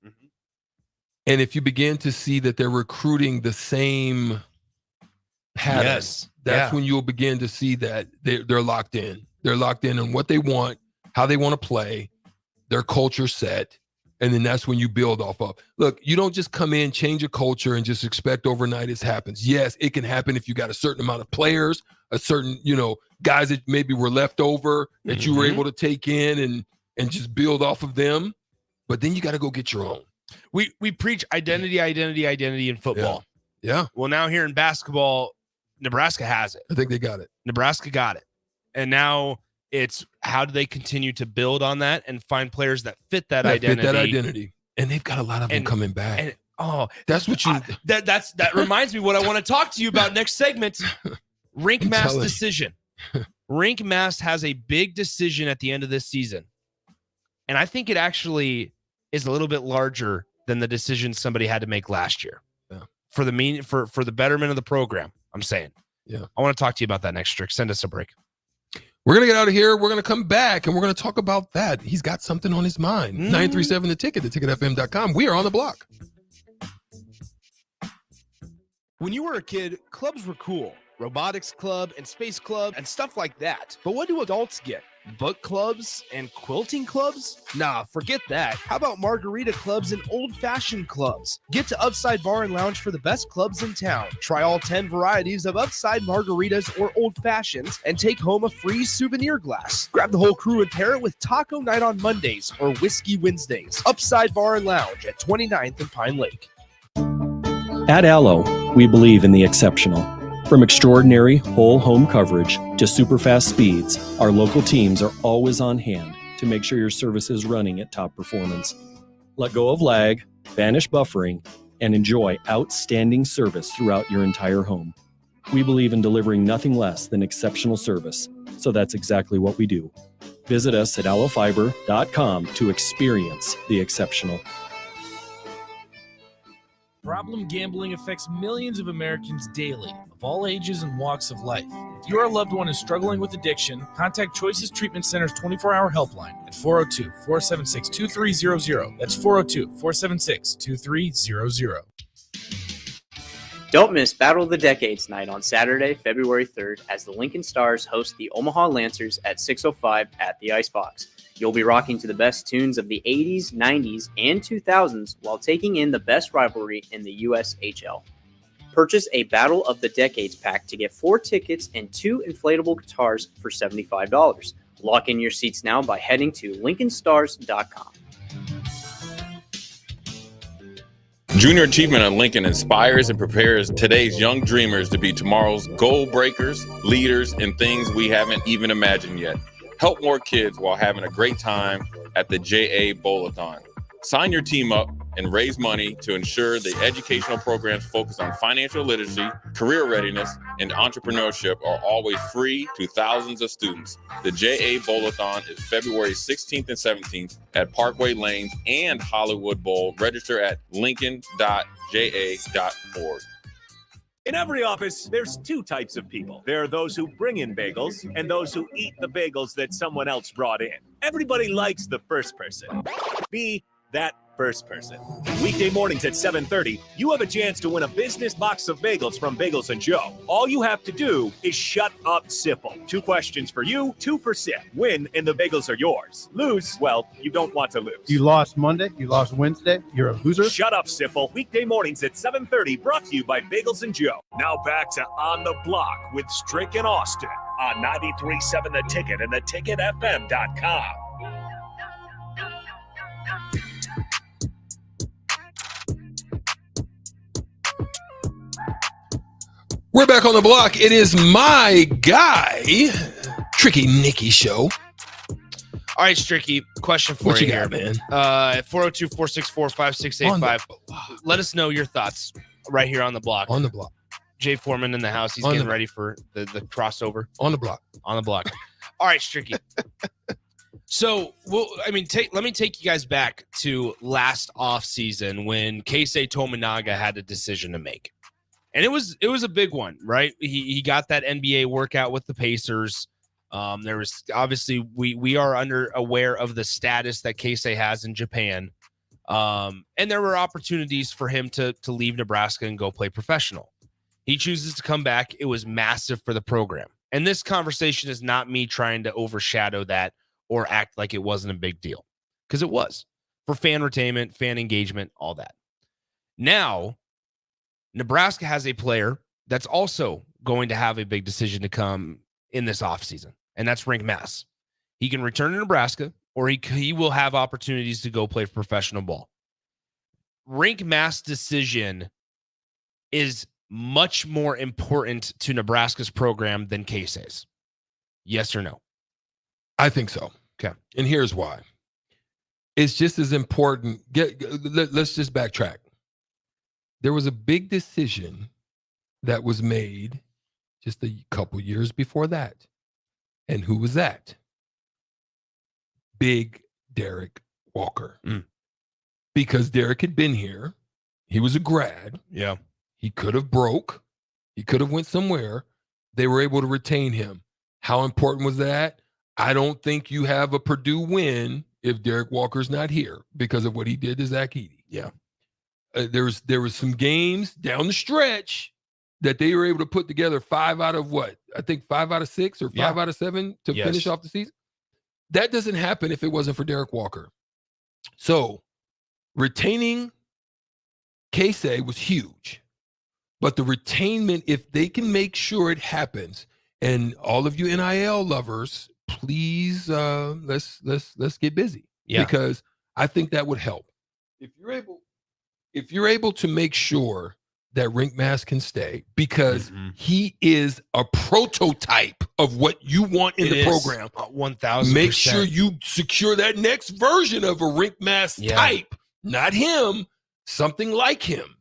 And if you begin to see that they're recruiting the same pattern, that's when you'll begin to see that they're locked in. They're locked in on what they want, how they want to play, their culture set. And then that's when you build off of. Look, you don't just come in, change a culture, and just expect overnight it happens. Yes, it can happen if you got a certain amount of players, a certain, guys that maybe were left over that you were able to take in and just build off of them. But then you got to go get your own. We preach identity in football. Yeah. Well, now here in basketball, Nebraska has it. I think they got it. Nebraska got it. And now it's how do they continue to build on that and find players that fit that identity. And they've got a lot of them coming back. That's what that reminds me what I want to talk to you about next segment. Rink Mass decision. Rink Mass has a big decision at the end of this season. And I think it actually is a little bit larger than the decision somebody had to make last year. Yeah. For the betterment of the program, I'm saying. Yeah. I want to talk to you about that next, Strick. Send us a break. We're going to get out of here. We're going to come back, and we're going to talk about that. He's got something on his mind. 937 The Ticket, theticketfm.com. We are on the block. When you were a kid, clubs were cool. Robotics club and space club and stuff like that. But what do adults get? Book clubs and quilting clubs? Nah, forget that. How about margarita clubs and old-fashioned clubs? Get to Upside Bar and Lounge for the best clubs in town. Try all 10 varieties of Upside margaritas or old fashions and take home a free souvenir glass. Grab the whole crew and pair it with taco night on Mondays or whiskey Wednesdays. Upside Bar and Lounge at 29th and Pine Lake. At Allo, we believe in the exceptional. From extraordinary whole home coverage to super fast speeds, our local teams are always on hand to make sure your service is running at top performance. Let go of lag, banish buffering, and enjoy outstanding service throughout your entire home. We believe in delivering nothing less than exceptional service, so that's exactly what we do. Visit us at allofiber.com to experience the exceptional. Problem gambling affects millions of Americans daily, of all ages and walks of life. If your loved one is struggling with addiction, contact Choices Treatment Center's 24-hour helpline at 402-476-2300. That's 402-476-2300. Don't miss Battle of the Decades night on Saturday, February 3rd, as the Lincoln Stars host the Omaha Lancers at 6:05 at the Icebox. You'll be rocking to the best tunes of the 80s, 90s, and 2000s while taking in the best rivalry in the USHL. Purchase a Battle of the Decades pack to get 4 tickets and 2 inflatable guitars for $75. Lock in your seats now by heading to lincolnstars.com. Junior Achievement at Lincoln inspires and prepares today's young dreamers to be tomorrow's goal breakers, leaders, and things we haven't even imagined yet. Help more kids while having a great time at the JA Bowl-a-thon. Sign your team up and raise money to ensure the educational programs focused on financial literacy, career readiness, and entrepreneurship are always free to thousands of students. The JA Bowl-a-thon is February 16th and 17th at Parkway Lanes and Hollywood Bowl. Register at lincoln.ja.org. In every office, there's 2 types of people. There are those who bring in bagels and those who eat the bagels that someone else brought in. Everybody likes the first person. Be that first person. Weekday mornings at 7:30, you have a chance to win a business box of bagels from Bagels & Joe. All you have to do is shut up, Sipple. 2 questions for you, 2 for Sip. Win and the bagels are yours. Lose, well, you don't want to lose. You lost Monday, you lost Wednesday, you're a loser. Shut up, Sipple. Weekday mornings at 7:30, brought to you by Bagels & Joe. Now back to On the Block with Strick and Austin on 93.7 The Ticket and theticketfm.com. We're back on the block. It is my guy, Tricky Nicky Show. All right, Stricky, question for What you you here, got, man? 402-464-5685. Let us know your thoughts right here on the block. On the block. Jay Foreman in the house. He's getting ready for the crossover. On the block. On the block. All right, Stricky. So, let me take you guys back to last offseason when Keisei Tominaga had a decision to make. And it was a big one, right? He got that NBA workout with the Pacers. There was obviously we are aware of the status that Keisei has in Japan. And there were opportunities for him to leave Nebraska and go play professional. He chooses to come back. It was massive for the program. And this conversation is not me trying to overshadow that or act like it wasn't a big deal, because it was for fan retainment, fan engagement, all that. Now, Nebraska has a player that's also going to have a big decision to come in this offseason, and that's Rink Mass. He can return to Nebraska, or he will have opportunities to go play professional ball. Rink Mass' decision is much more important to Nebraska's program than Keisei's. Yes or no? I think so. Okay. And here's why. It's just as important. Let's just backtrack. There was a big decision that was made just a couple years before that. And who was that? Big Derek Walker. Because Derek had been here. He was a grad. Yeah. He could have broke. He could have went somewhere. They were able to retain him. How important was that? I don't think you have a Purdue win if Derek Walker's not here because of what he did to Zach Edey. Yeah. There was some games down the stretch that they were able to put together 5 out of what? I think 5 out of 6 or 5 out of 7 to finish off the season. That doesn't happen if it wasn't for Derek Walker. So retaining Keisei was huge. But the retainment, if they can make sure it happens, and all of you NIL lovers, please let's get busy. Yeah. Because I think that would help. If you're able to make sure that Rink Mass can stay, because he is a prototype of what you want in the program. 1,000%. Make sure you secure that next version of a Rink Mass type, not him, something like him.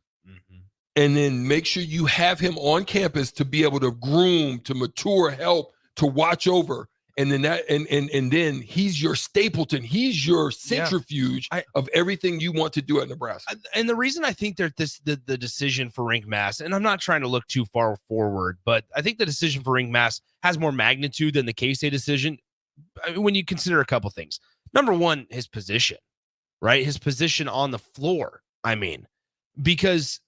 And then make sure you have him on campus to be able to groom, to mature, help, to watch over. And then and then he's your Stapleton. He's your centrifuge of everything you want to do at Nebraska. And the reason I think that the decision for Rink Mass, and I'm not trying to look too far forward, but I think the decision for Rink Mass has more magnitude than the K-State decision. I mean, when you consider a couple things. Number one, his position, right? His position on the floor. I mean, because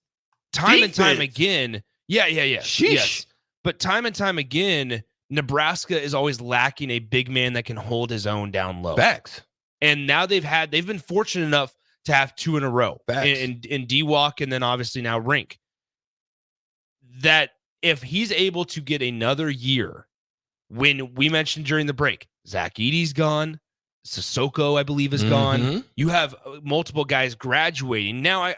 time and time Defense. again, yes. Sheesh. But time and time again, Nebraska is always lacking a big man that can hold his own down low. Facts. And now they've been fortunate enough to have 2 in a row in D-Walk and then obviously now Rink. That if he's able to get another year, when we mentioned during the break, Zach Edey's gone, Sissoko, I believe, is gone. You have multiple guys graduating. Now,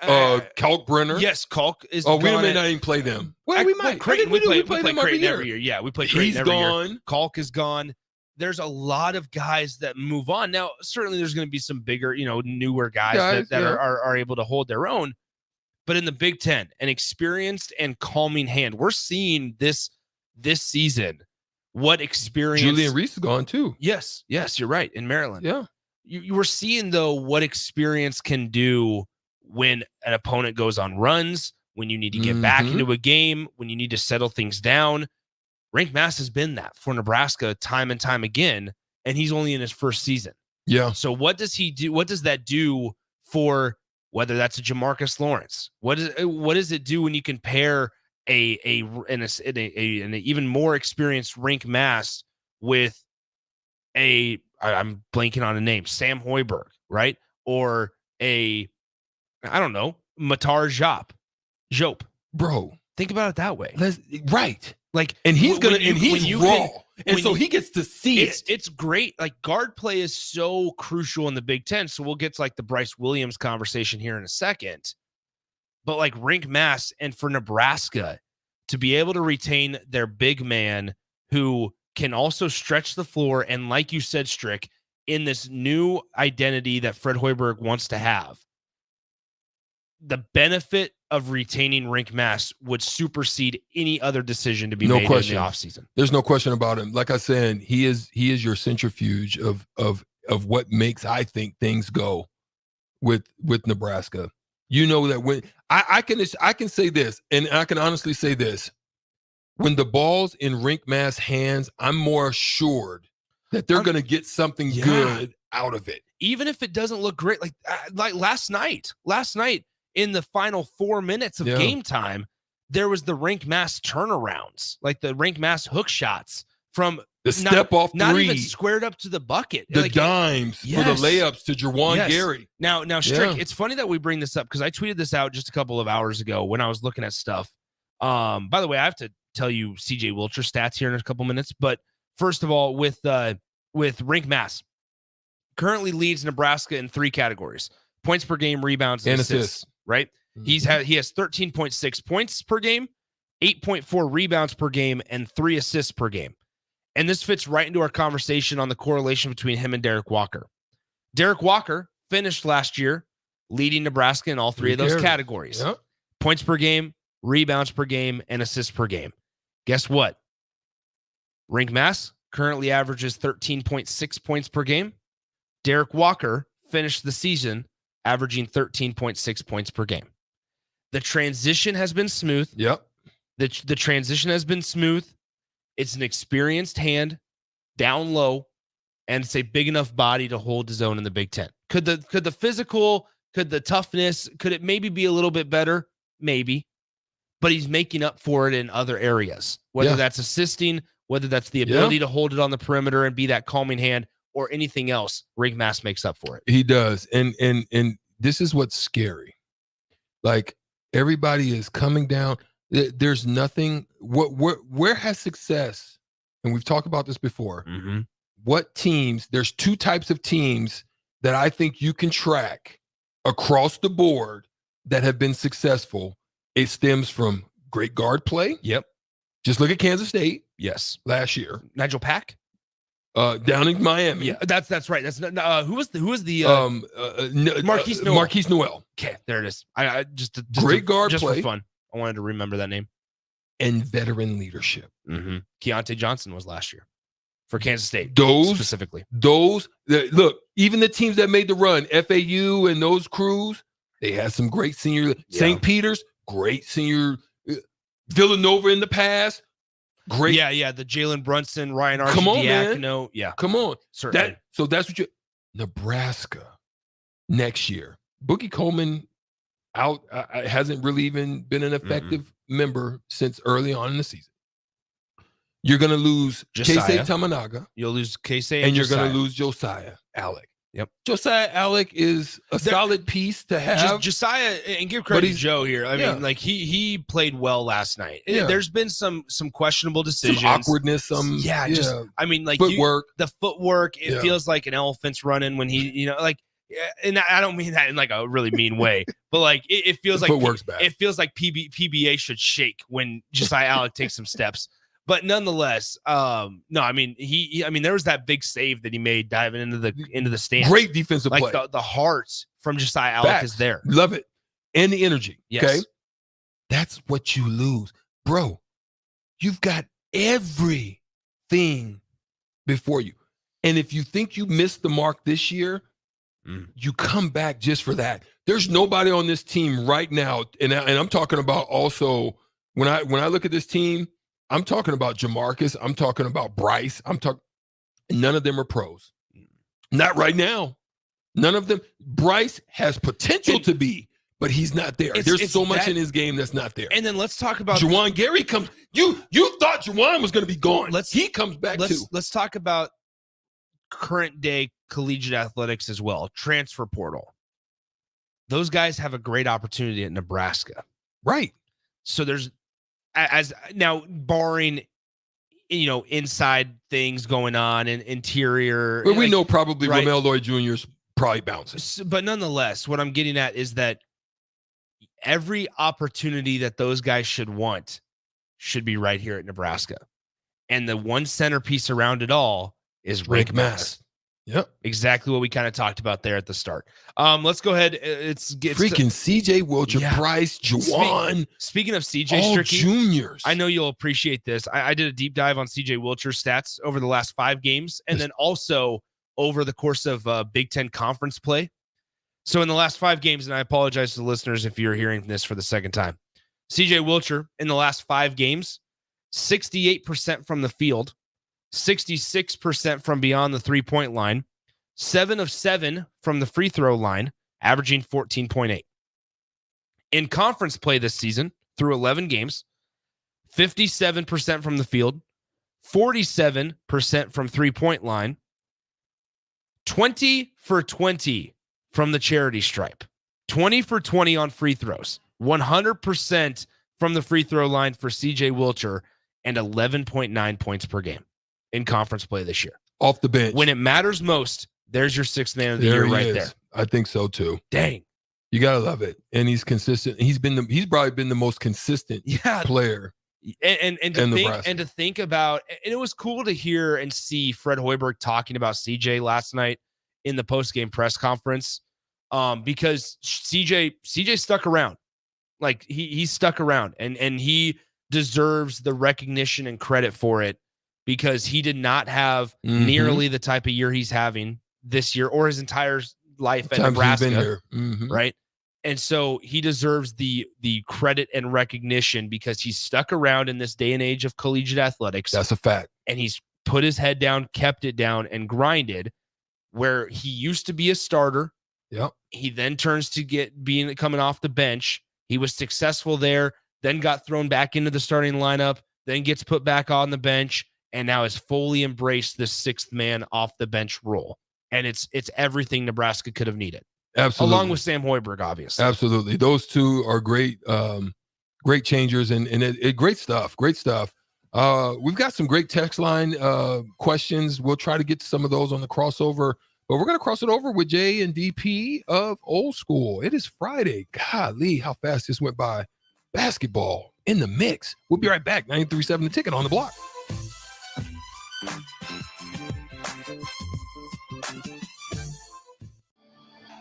Kalkbrenner. Yes, Kalk is Oh, gone. we may not even play them. Well, we might. Creighton, we play Creighton every year. Yeah, we play Creighton He's every year. gone. Kalk is gone. There's a lot of guys that move on. Now, certainly there's going to be some bigger, newer guys that are able to hold their own. But in the Big Ten, an experienced and calming hand. We're seeing this season what experience. Julian Reese is gone too. Yes, you're right. In Maryland. Yeah. You were seeing, though, what experience can do when an opponent goes on runs, when you need to get back into a game, when you need to settle things down. Rink Mass has been that for Nebraska time and time again, and he's only in his first season. Yeah. So what does he do? What does that do for whether that's a Jamarcus Lawrence? What does it do when you compare an even more experienced Rink Mass with I'm blanking on a name, Sam Hoiberg, right? Or I don't know, Matar Jope. Bro, think about it that way. Right. Like, and he's raw. And so he gets to see it. It's great. Like, guard play is so crucial in the Big Ten. So we'll get to like the Bryce Williams conversation here in a second. But like Rink Mass and for Nebraska to be able to retain their big man who can also stretch the floor. And like you said, Strick, in this new identity that Fred Hoiberg wants to have, the benefit of retaining Rink Mass would supersede any other decision to be made in the offseason. There's no question about him. Like I said, he is your centrifuge of what makes, I think, things go with Nebraska. You know that when I can say this, and I can honestly say this, when the ball's in Rink Mass hands, I'm more assured that they're going to get something good out of it, even if it doesn't look great. Like last night. In the final 4 minutes of game time, there was the Rink Mass turnarounds, like the Rink Mass hook shots from the step-off three. Not even squared up to the bucket. The dimes for the layups to Jawan Gary. Now, Strick, it's funny that we bring this up because I tweeted this out just a couple of hours ago when I was looking at stuff. By the way, I have to tell you CJ Wilcher stats here in a couple minutes. But first of all, with Rink Mass, currently leads Nebraska in 3 categories: points per game, rebounds, and assists. Right? He has 13.6 points per game, 8.4 rebounds per game, and 3 assists per game. And this fits right into our conversation on the correlation between him and Derek Walker. Derek Walker finished last year leading Nebraska in all 3 of those categories. Yep. Points per game, rebounds per game, and assists per game. Guess what? Rink Mass currently averages 13.6 points per game. Derek Walker finished the season averaging 13.6 points per game. The transition has been smooth. Yep. The transition has been smooth. It's an experienced hand down low, and it's a big enough body to hold his own in the Big Ten. Could the physical, could the toughness, could it maybe be a little bit better? Maybe. But he's making up for it in other areas, whether that's assisting, whether that's the ability to hold it on the perimeter and be that calming hand, or anything else. Rink Mass makes up for it. He does. And this is what's scary. Like, everybody is coming down. There's nothing. Where has success? And we've talked about this before. What teams? There's 2 types of teams that I think you can track across the board that have been successful. It stems from great guard play. Yep. Just look at Kansas State. Yes. Last year. Nigel Pack. Down in Miami. Yeah, that's right. That's who was the Marquise Noel. Okay, there it is. I just great guard just play for fun. I wanted to remember that name. And veteran leadership. Keontae Johnson was last year for Kansas State. Specifically. Look, even the teams that made the run, FAU and those crews, they had some great senior. St. Peter's, great senior. Villanova in the past. Great. Yeah. The Jalen Brunson, Ryan Archie, come on, Diacono. man. Yeah. Come on. Certainly. So that's what Nebraska next year. Boogie Coleman out. Hasn't really even been an effective member since early on in the season. You're going to lose Keisei Tamanaga. You'll lose Keisei and you're going to lose Josiah Alec. Yep. Josiah Alec is a solid piece to have. Josiah, and give credit to Joe here. I mean, like he played well last night. Yeah. There's been some questionable decisions, some awkwardness, just I mean, like footwork. The footwork. It feels like an elephant's running when he, like. And I don't mean that in like a really mean way, but like it feels like footwork's bad. It feels like PBA should shake when Josiah Alec takes some steps. But nonetheless, no, I mean I mean there was that big save that he made diving into the stands. Great defensive play. Like the heart from Josiah Alec is there. Love it. And the energy. Yes. Okay. That's what you lose. Bro, you've got everything before you. And if you think you missed the mark this year, you come back just for that. There's nobody on this team right now, and I'm talking about also when I look at this team, I'm talking about Jamarcus, I'm talking about Bryce, none of them are pros. Not right now. None of them. Bryce has potential to be, but he's not there. There's so much in his game that's not there. And then let's talk about Juwan Gary comes. You thought Juwan was going to be gone. He comes back too. Let's talk about current day collegiate athletics as well. Transfer portal. Those guys have a great opportunity at Nebraska. Right. So there's as now barring inside things going on and interior. But we know probably Ramel Lloyd Jr. is probably bouncing. But nonetheless, what I'm getting at is that every opportunity that those guys should want should be right here at Nebraska. And the one centerpiece around it all is Rick Mast. Yep. Exactly what we kind of talked about there at the start. Let's go ahead. It's freaking CJ Wilcher, Bryce, Juwan. Speaking of CJ all Strickey, juniors. I know you'll appreciate this. I did a deep dive on CJ Wilcher's stats over the last 5 games and then also over the course of Big Ten conference play. So in the last 5 games, and I apologize to the listeners if you're hearing this for the second time, CJ Wilcher in the last 5 games, 68% from the field, 66% from beyond the 3-point line, 7 of 7 from the free throw line, averaging 14.8. In conference play this season, through 11 games, 57% from the field, 47% from 3-point line, 20 for 20 from the charity stripe, 20 for 20 on free throws, 100% from the free throw line for CJ Wilcher, and 11.9 points per game in conference play this year. Off the bench. When it matters most, there's your 6th man of the year right there. I think so too. Dang. You got to love it. And he's consistent. He's probably been the most consistent player. And to think about, and it was cool to hear and see Fred Hoiberg talking about CJ last night in the post-game press conference, because CJ stuck around. Like he stuck around and he deserves the recognition and credit for it, because he did not have nearly the type of year he's having this year or his entire life at Nebraska. Right. And so he deserves the credit and recognition because he's stuck around in this day and age of collegiate athletics. That's a fact. And he's put his head down, kept it down, and grinded, where he used to be a starter. Yep. He then turns to coming off the bench. He was successful there, then got thrown back into the starting lineup, then gets put back on the bench, and now has fully embraced this 6th man off the bench role. And it's everything Nebraska could have needed. Absolutely. Along with Sam Hoiberg, obviously. Absolutely. Those two are great, great changers and great stuff. Great stuff. We've got some great text line questions. We'll try to get to some of those on the crossover, but we're going to cross it over with Jay and DP of Old School. It is Friday. Golly, how fast this went by. Basketball in the mix. We'll be right back. 93.7 The Ticket on the block.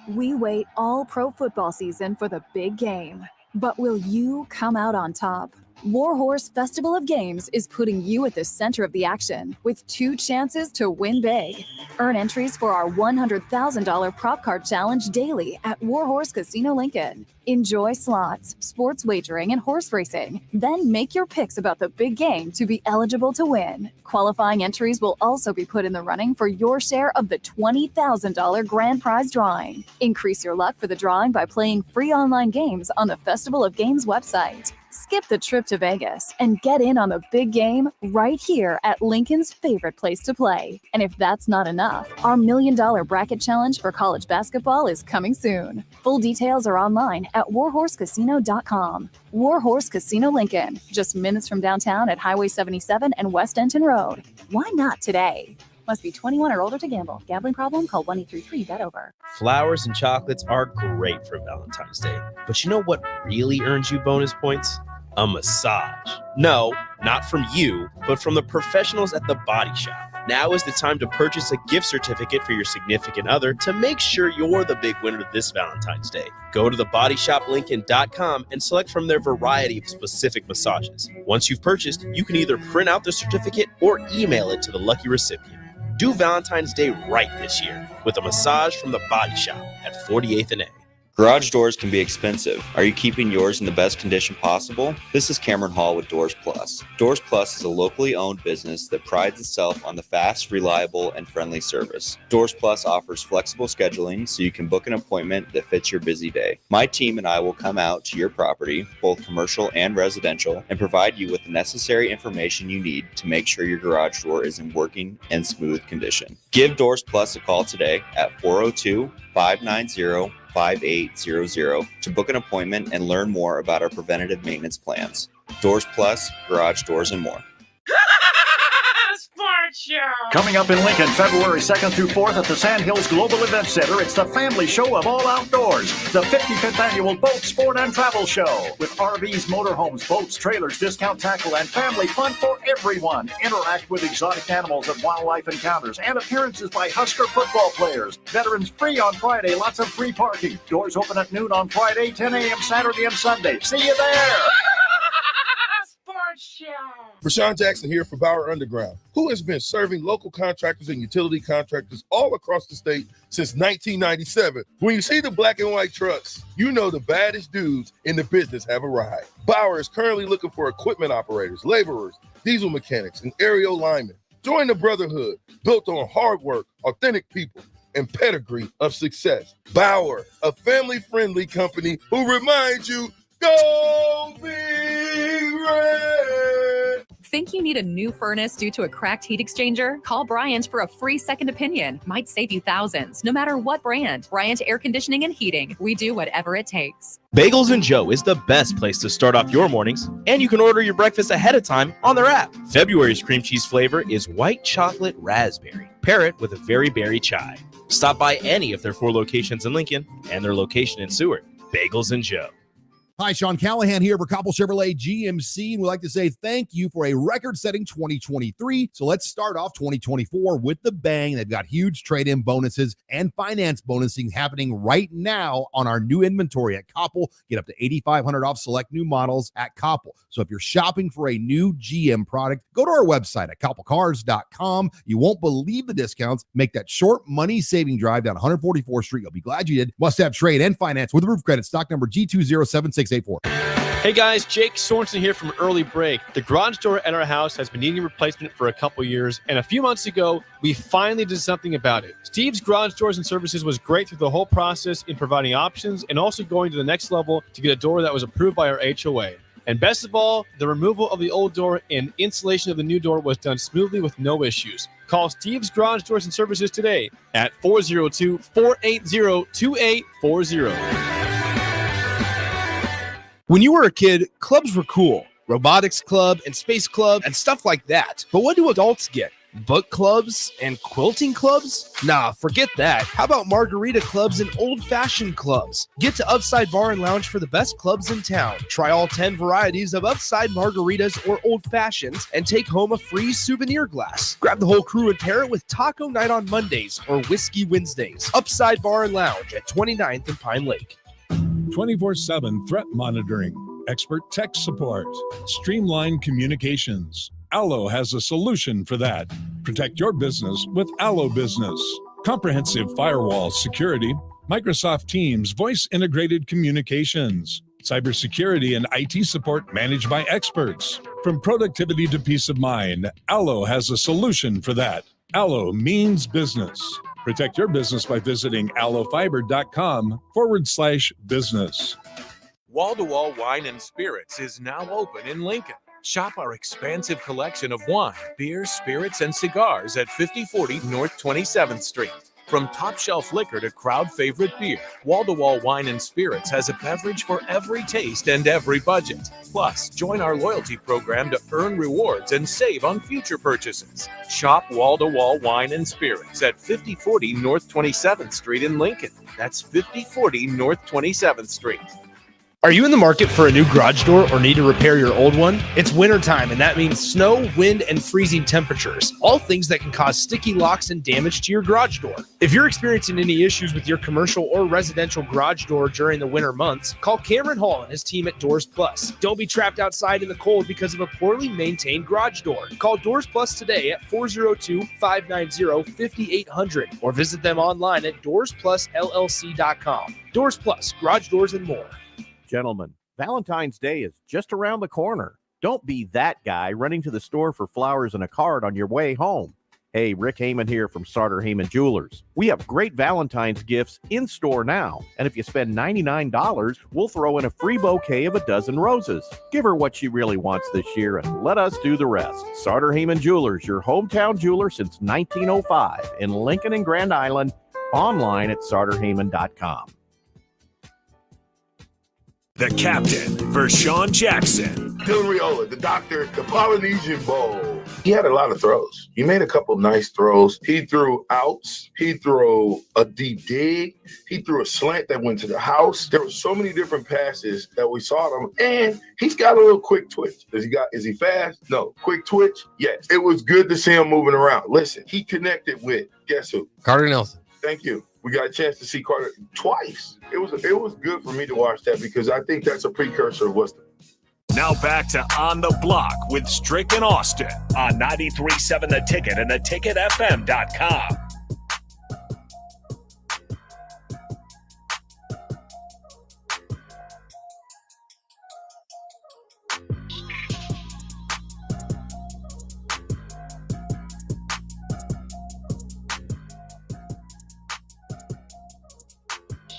We wait all pro football season for the big game. But will you come out on top? Warhorse Festival of Games is putting you at the center of the action with 2 chances to win big. Earn entries for our $100,000 prop card challenge daily at Warhorse Casino Lincoln. Enjoy slots, sports wagering, and horse racing. Then make your picks about the big game to be eligible to win. Qualifying entries will also be put in the running for your share of the $20,000 grand prize drawing. Increase your luck for the drawing by playing free online games on the Festival of Games website. Skip the trip to Vegas and get in on the big game right here at Lincoln's favorite place to play. And if that's not enough, our $1 Million Bracket Challenge for college basketball is coming soon. Full details are online at warhorsecasino.com. Warhorse Casino Lincoln, just minutes from downtown at Highway 77 and West Denton Road. Why not today? Must be 21 or older to gamble. Gambling problem? Call 1-833-BET-OVER. Flowers and chocolates are great for Valentine's Day. But you know what really earns you bonus points? A massage. No, not from you, but from the professionals at The Body Shop. Now is the time to purchase a gift certificate for your significant other to make sure you're the big winner this Valentine's Day. Go to thebodyshoplincoln.com and select from their variety of specific massages. Once you've purchased, you can either print out the certificate or email it to the lucky recipient. Do Valentine's Day right this year with a massage from The Body Shop at 48th and A. Garage doors can be expensive. Are you keeping yours in the best condition possible? This is Cameron Hall with Doors Plus. Doors Plus is a locally owned business that prides itself on the fast, reliable, and friendly service. Doors Plus offers flexible scheduling so you can book an appointment that fits your busy day. My team and I will come out to your property, both commercial and residential, and provide you with the necessary information you need to make sure your garage door is in working and smooth condition. Give Doors Plus a call today at 402-590-5800 to book an appointment and learn more about our preventative maintenance plans. Doors Plus, garage doors, and more. Coming up in Lincoln, February 2nd through 4th at the Sand Hills Global Event Center, it's the family show of all outdoors, the 55th annual Boat, Sport, and Travel Show. With RVs, motorhomes, boats, trailers, discount tackle, and family fun for everyone. Interact with exotic animals at wildlife encounters and appearances by Husker football players. Veterans free on Friday, lots of free parking. Doors open at noon on Friday, 10 a.m. Saturday and Sunday. See you there! Rashawn Jackson here for Bauer Underground, who has been serving local contractors and utility contractors all across the state since 1997. When you see the black and white trucks, you know the baddest dudes in the business have arrived. Bauer is currently looking for equipment operators, laborers, diesel mechanics, and aerial linemen. Join the brotherhood built on hard work, authentic people, and pedigree of success. Bauer, a family-friendly company who reminds you, go Big Red! Think you need a new furnace due to a cracked heat exchanger? Call Bryant for a free second opinion. Might save you thousands, no matter what brand. Bryant Air Conditioning and Heating. We do whatever it takes. Bagels and Joe is the best place to start off your mornings, and you can order your breakfast ahead of time on their app. February's cream cheese flavor is white chocolate raspberry. Pair it with a very berry chai. Stop by any of their 4 locations in Lincoln and their location in Seward. Bagels and Joe. Hi, Sean Callahan here for Koppel Chevrolet GMC, and we'd like to say thank you for a record-setting 2023. So let's start off 2024 with the bang. They've got huge trade-in bonuses and finance bonusing happening right now on our new inventory at Koppel. Get up to $8,500 off select new models at Koppel. So if you're shopping for a new GM product, go to our website at koppelcars.com. You won't believe the discounts. Make that short money-saving drive down 144th Street. You'll be glad you did. Must have trade and finance with roof credit. Stock number G2076684. Hey guys, Jake Sorensen here from Early Break. The garage door at our house has been needing replacement for a couple years, and a few months ago, we finally did something about it. Steve's Garage Doors and Services was great through the whole process in providing options and also going to the next level to get a door that was approved by our HOA. And best of all, the removal of the old door and installation of the new door was done smoothly with no issues. Call Steve's Garage Doors and Services today at 402-480-2840. When you were a kid, clubs were cool. Robotics club and space club and stuff like that. But what do adults get? Book clubs and quilting clubs? Nah, forget that. How about margarita clubs and old-fashioned clubs? Get to Upside Bar and Lounge for the best clubs in town. Try all 10 varieties of Upside margaritas or old fashions and take home a free souvenir glass. Grab the whole crew and pair it with taco night on Mondays or whiskey Wednesdays. Upside Bar and Lounge at 29th and Pine Lake. 24/7 threat monitoring. expert tech support, streamlined communications. Allo has a solution for that. Protect your business with Allo Business. Comprehensive firewall security, Microsoft Teams voice-integrated communications, cybersecurity and IT support managed by experts. From productivity to peace of mind, Allo has a solution for that. Allo means business. Protect your business by visiting allofiber.com/business. Wall-to-Wall Wine and Spirits is now open in Lincoln. Shop our expansive collection of wine, beer, spirits, and cigars at 5040 North 27th Street. From top shelf liquor to crowd favorite beer, Wall-to-Wall Wine and Spirits has a beverage for every taste and every budget. Plus, join our loyalty program to earn rewards and save on future purchases. Shop Wall-to-Wall Wine and Spirits at 5040 North 27th Street in Lincoln. That's 5040 North 27th Street. Are you in the market for a new garage door or need to repair your old one? It's wintertime, and that means snow, wind, and freezing temperatures, all things that can cause sticky locks and damage to your garage door. If you're experiencing any issues with your commercial or residential garage door during the winter months, call Cameron Hall and his team at Doors Plus. Don't be trapped outside in the cold because of a poorly maintained garage door. Call Doors Plus today at 402-590-5800 or visit them online at doorsplusllc.com. Doors Plus, garage doors and more. Gentlemen, Valentine's Day is just around the corner. Don't be that guy running to the store for flowers and a card on your way home. Hey, Rick Heyman here from Sartor Heyman Jewelers. We have great Valentine's gifts in store now. And if you spend $99, we'll throw in a free bouquet of a dozen roses. Give her what she really wants this year and let us do the rest. Sartor Heyman Jewelers, your hometown jeweler since 1905 in Lincoln and Grand Island. Online at sartorheyman.com. The captain, Vershawn Jackson. Hilriola, the doctor, the Polynesian Bowl. He had a lot of throws. He made a couple nice throws. He threw outs. He threw a deep dig. He threw a slant that went to the house. There were so many different passes that we saw him. And he's got a little quick twitch. Is he fast? No. Quick twitch? Yes. It was good to see him moving around. Listen, he connected with, guess who? Carter Nelson. Thank you. We got a chance to see Carter twice. It was good for me to watch that because I think that's a precursor of what's. Now back to On the Block with Strick and Austin on 93.7 The Ticket and theticketfm.com.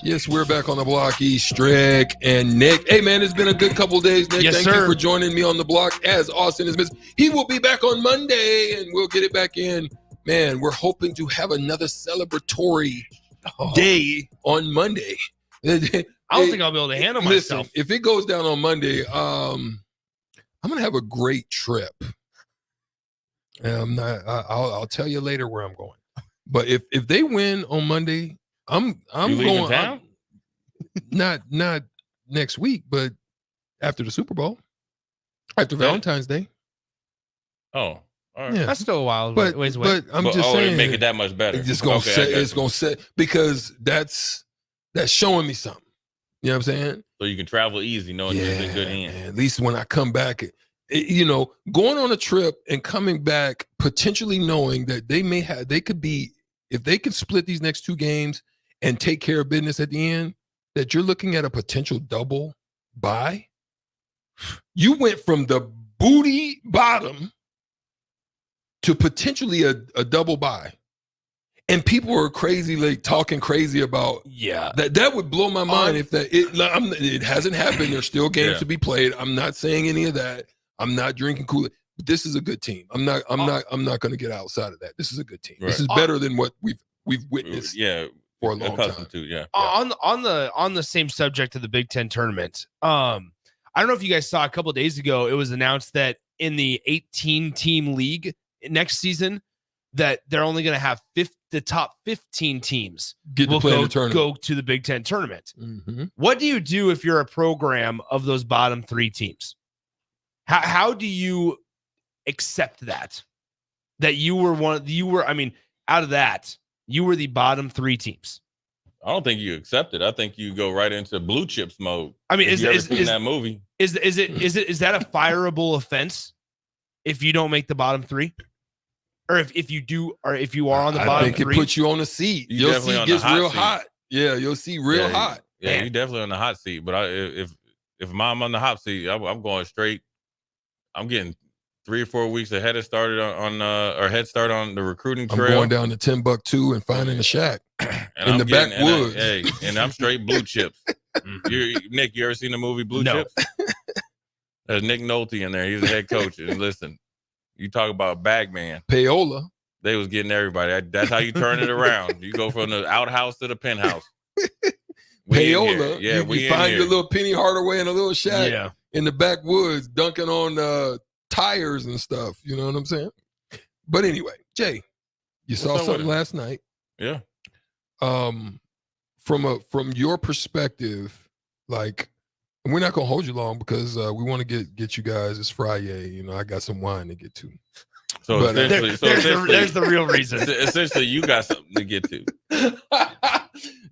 Yes, we're back on the block. Strick and Nick. Hey, man, it's been a good couple of days, Nick. Yes, Thank you for joining me on the block as Austin is missing. He will be back on Monday, and we'll get it back in. Man, we're hoping to have another celebratory day on Monday. I don't think I'll be able to handle myself. If it goes down on Monday, I'm going to have a great trip. I'll tell you later where I'm going. But if they win on Monday, I'm going town? Not next week, but after the Super Bowl, after Valentine's Day. Oh, all right. Yeah. That's still a while. But I'm just saying, make it that much better. It's just gonna set because that's showing me something. You know what I'm saying? So you can travel easy, knowing you're in good hands. At least when I come back, going on a trip and coming back, potentially knowing that they could be, if they could split these next two games and take care of business at the end, that you're looking at a potential double bye. You went from the booty bottom to potentially a double bye. And people are crazy, like talking crazy about that would blow my mind if it hasn't happened. There's still games to be played. I'm not saying any of that. I'm not drinking Kool-Aid. But this is a good team. I'm not going to get outside of that. This is a good team. Right. This is better than what we've witnessed. For a long time. On the same subject of the Big Ten tournament, I don't know if you guys saw a couple of days ago, it was announced that in the 18-team league next season, that they're only going to have the top 15 teams go to the Big Ten tournament. Mm-hmm. What do you do if you're a program of those bottom three teams? How do you accept that you were out of that, you were the bottom three teams? I don't think you accept it. I think you go right into blue chips mode. Is that movie? Is that a fireable offense if you don't make the bottom three? Or if you do, or if you are on the bottom I think three? it puts you on the seat. You Your definitely seat on the gets hot real seat. hot. Yeah, your seat real hot. Yeah, you definitely on the hot seat. But if I'm on the hot seat, I'm going straight. I'm getting 3 or 4 weeks ahead of started or head start on the recruiting I'm trail. going down to Timbuktu and finding a shack And in I'm the getting, backwoods. and I'm straight blue chips. Nick, you ever seen the movie Blue No. Chips? There's Nick Nolte in there. He's the head coach. And listen, you talk about bag man. Payola. They was getting everybody. That's how you turn it around. You go from the outhouse to the penthouse. Payola. Yeah, you find your little Penny Hardaway in a little shack in the backwoods, dunking on tires and stuff. You know what I'm saying? But anyway, Jay, you saw something last night. Yeah. From your perspective, like, and we're not gonna hold you long because we want to get you guys. It's Friday. You know, I got some wine to get to. So But, essentially, there's the real reason. Essentially, you got something to get to.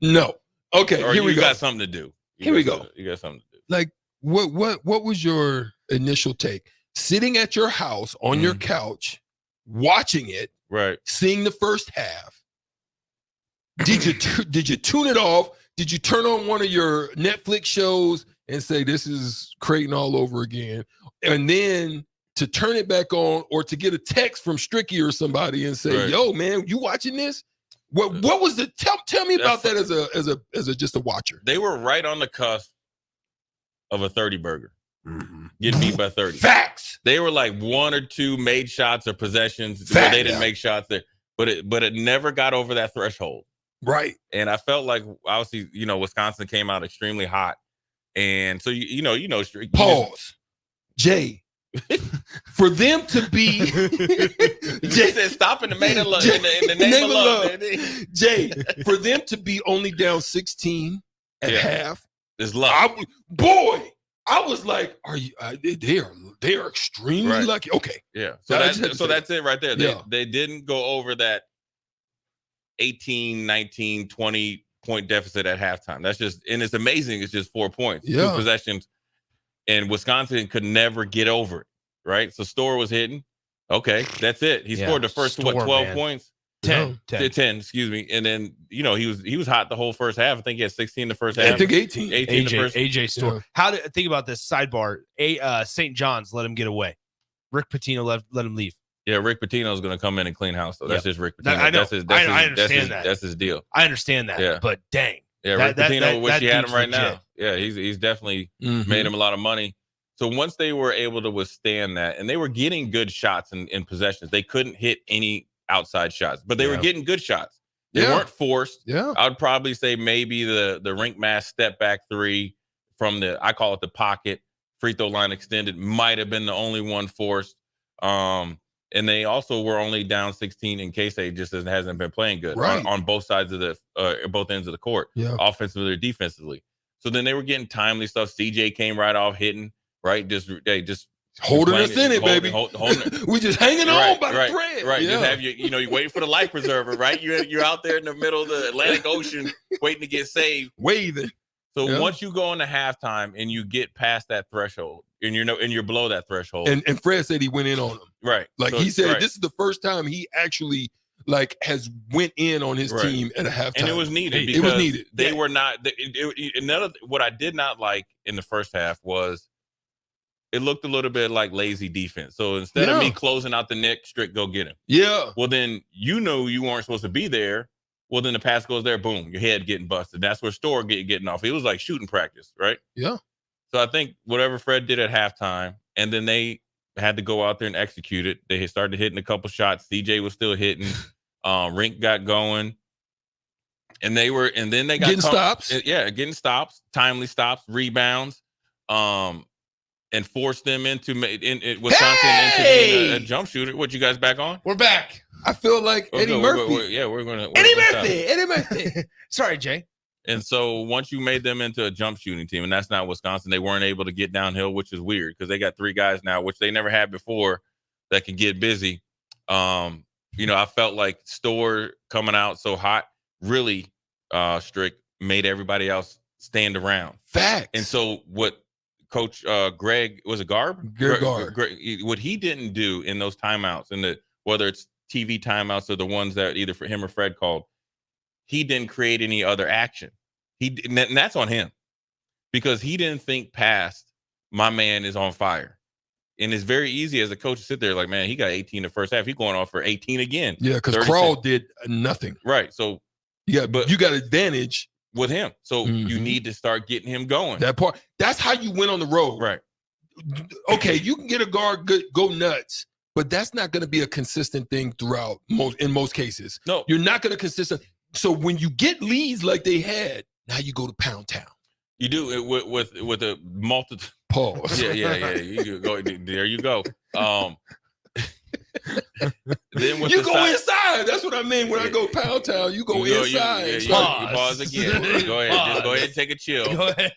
No. Okay, Or here we you go. got something to do. Here we go. You got something to do. Like, what was your initial take? Sitting at your house on your couch, watching it, right? Seeing the first half. Did you tune it off? Did you turn on one of your Netflix shows and say this is Creighton all over again? And then to turn it back on, or to get a text from Stricky or somebody and say, Right. "Yo, man, you watching this?" What was the tell me about that as a just a watcher? They were right on the cusp of a 30 burger. Getting beat by 30. Facts. They were like 1 or 2 made shots or possessions where they didn't make shots there, but it never got over that threshold. Right. And I felt like obviously, Wisconsin came out extremely hot. And so you know, Pause. Jay. For them to be Jay said stop in the name of love. In the name of love. Jay, for them to be only down 16 at half. It's luck. I was like, are you they are extremely Right. lucky. Okay. Yeah. I So just had to say that's it right there. Yeah. They didn't go over that 18, 19, 20 point deficit at halftime. That's just, and it's amazing. It's just 4 points, 2 Yeah. possessions, and Wisconsin could never get over it. Right. So Storr was hitting. Okay. That's it. He scored the first, Storr, 12 man. points? 10. 10, excuse me. And then, he was hot the whole first half. I think he had 16 the first half. I think 18. 18 the first. AJ Storr. Think about this sidebar. St. John's let him get away. Rick Pitino let him leave. Yeah, Rick Pitino is going to come in and clean house. So that's Yep. just Rick Pitino. I know. I That's understand that. That's his deal. I understand that. Yeah. But dang. Yeah, Rick Pitino, wish he had him right now. Yeah, he's definitely made him a lot of money. So once they were able to withstand that, and they were getting good shots in possessions, they couldn't hit any outside shots, but they were getting good shots. They weren't forced. Yeah. I would probably say maybe the rink mass step back 3 from I call it the pocket, free throw line extended, might have been the only one forced. And they also were only down 16 in case they just hasn't been playing good on both sides of both ends of the court, offensively or defensively. So then they were getting timely stuff. CJ came right off hitting, right? Just Holding us in it, baby. Holding We just hanging on by the thread. Right. Yeah. Just have you waiting for the life preserver, right? You're out there in the middle of the Atlantic Ocean waiting to get saved. Waving. So once you go into halftime and you get past that threshold, and you're below that threshold. And Fred said he went in on him. Right. Like So- he said, right. this is the first time he actually has went in on his team at a halftime. And it was needed. It was needed. They were not. What I did not like in the first half was it looked a little bit like lazy defense. So instead of me closing out the Nick, Strick, go get him. Yeah. Well, then you weren't supposed to be there. Well, then the pass goes there. Boom, your head getting busted. That's where Storr getting off. It was like shooting practice, right? Yeah. So I think whatever Fred did at halftime, and then they had to go out there and execute it. They had started hitting a couple shots. CJ was still hitting. Rink got going, and then they got Getting stops. Yeah, getting stops, timely stops, rebounds, and forced them into Wisconsin into a jump shooter. What, you guys back on? We're back. I feel like Eddie Murphy. We're gonna Eddie Murphy. Sorry, Jay. And so once you made them into a jump shooting team, and that's not Wisconsin, they weren't able to get downhill, which is weird because they got 3 guys now, which they never had before, that can get busy. I felt like Storr coming out so hot really strict made everybody else stand around. Facts. And so what Coach Greg, was it Garb? What he didn't do in those timeouts, and whether it's TV timeouts or the ones that either for him or Fred called, he didn't create any other action. And that's on him because he didn't think past my man is on fire. And it's very easy as a coach to sit there like, man, he got 18 the first half. He's going off for 18 again. Yeah, because Crawl did nothing. Right. So you got advantage with him. So you need to start getting him going. That part. That's how you win on the road. Right. Okay, you can get a guard go nuts, but that's not going to be a consistent thing throughout in most cases. No. You're not going to consistent. So when you get leads like they had, now you go to Pound Town. You do it with a multitude. Pause. Yeah. You go there. You go. Then you go inside. That's what I mean when I go Pound Town. You go inside. You pause again. Go ahead. Just go ahead and take a chill.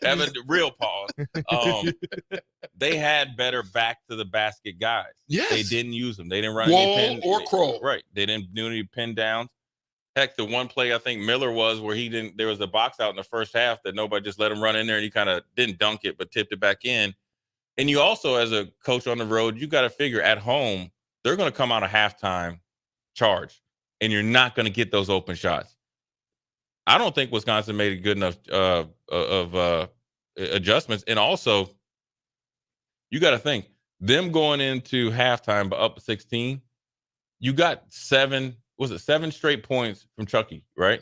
Have a real pause. They had better back to the basket guys. Yes. They didn't use them. They didn't run Wall any pin or crawl. Right. They didn't do any pin downs. Heck, the one play I think Miller was where there was a box out in the first half that nobody just let him run in there and he kind of didn't dunk it, but tipped it back in. And you also, as a coach on the road, you got to figure at home, they're going to come out of halftime charged, and you're not going to get those open shots. I don't think Wisconsin made a good enough of adjustments. And also, you got to think, them going into halftime up 16, you got 7 straight points from Chucky, right?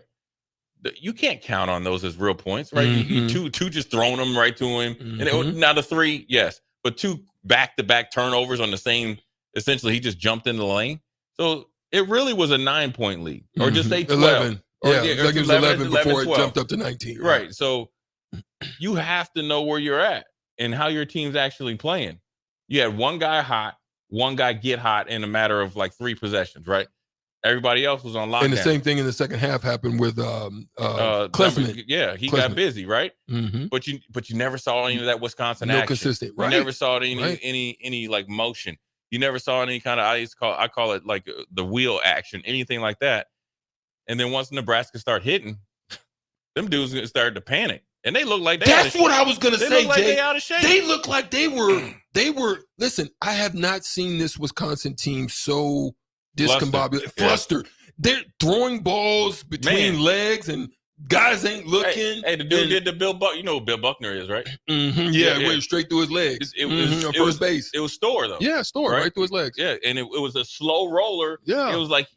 You can't count on those as real points, right? Two just throwing them right to him. And now the 3, yes, but 2 back-to-back turnovers on the same. Essentially, he just jumped in the lane. So it really was a 9-point lead, or just say 12. 11. It was 11 before 12. It jumped up to 19. Right. So you have to know where you're at and how your team's actually playing. You had one guy hot, one guy get hot in a matter of like 3 possessions, right? Everybody else was on lockdown. And the same thing in the second half happened with Klesman. Yeah, he got busy, right? But you never saw any of that Wisconsin action. Consistent, right? You never saw any like motion. You never saw any kind of I call it like the wheel action, anything like that. And then once Nebraska started hitting, them dudes started to panic, and they looked like that's what I was gonna say, like Jay. they out of shape. They looked like they were. Listen, I have not seen this Wisconsin team so discombobulated, flustered. They're throwing balls between legs, and guys ain't looking. Hey, the dude did the Bill Buck. You know who Bill Buckner is, right? Yeah, it went straight through his legs. It was first base. It was Store though. Yeah, Store right through his legs. Yeah, and it was a slow roller. Yeah, it was like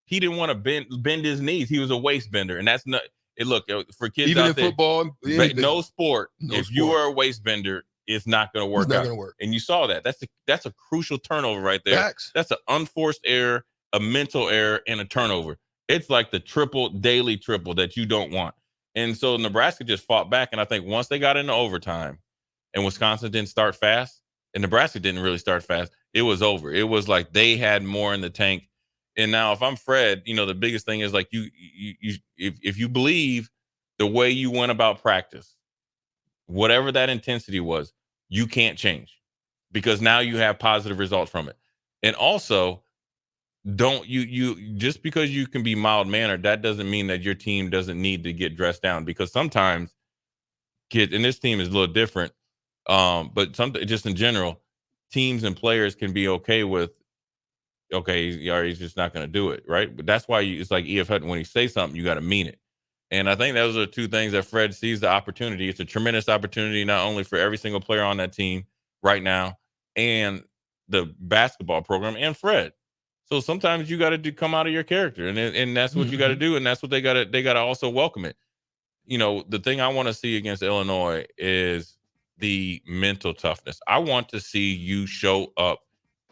he didn't want to bend his knees. He was a waist bender, and that's not. Look, for kids even out in there, football, no sport. If you are a waist bender, it's not going to work. It's not going to work. And you saw that. That's a crucial turnover right there. Facts. That's an unforced error, a mental error, and a turnover. It's like the daily triple that you don't want. And so Nebraska just fought back. And I think once they got into overtime and Wisconsin didn't start fast and Nebraska didn't really start fast, it was over. It was like they had more in the tank. And now if I'm Fred, the biggest thing is like if you believe the way you went about practice, whatever that intensity was, you can't change because now you have positive results from it. And also, don't you just because you can be mild-mannered, that doesn't mean that your team doesn't need to get dressed down, because sometimes kids, and this team is a little different, but just in general, teams and players can be okay with, okay, he's just not going to do it, right? But that's why it's like E.F. Hutton, when he says something, you got to mean it. And I think those are 2 things that Fred sees the opportunity. It's a tremendous opportunity, not only for every single player on that team right now and the basketball program and Fred. So sometimes you got to come out of your character, and that's what you got to do, and that's what they got to also welcome it. The thing I want to see against Illinois is the mental toughness. I want to see you show up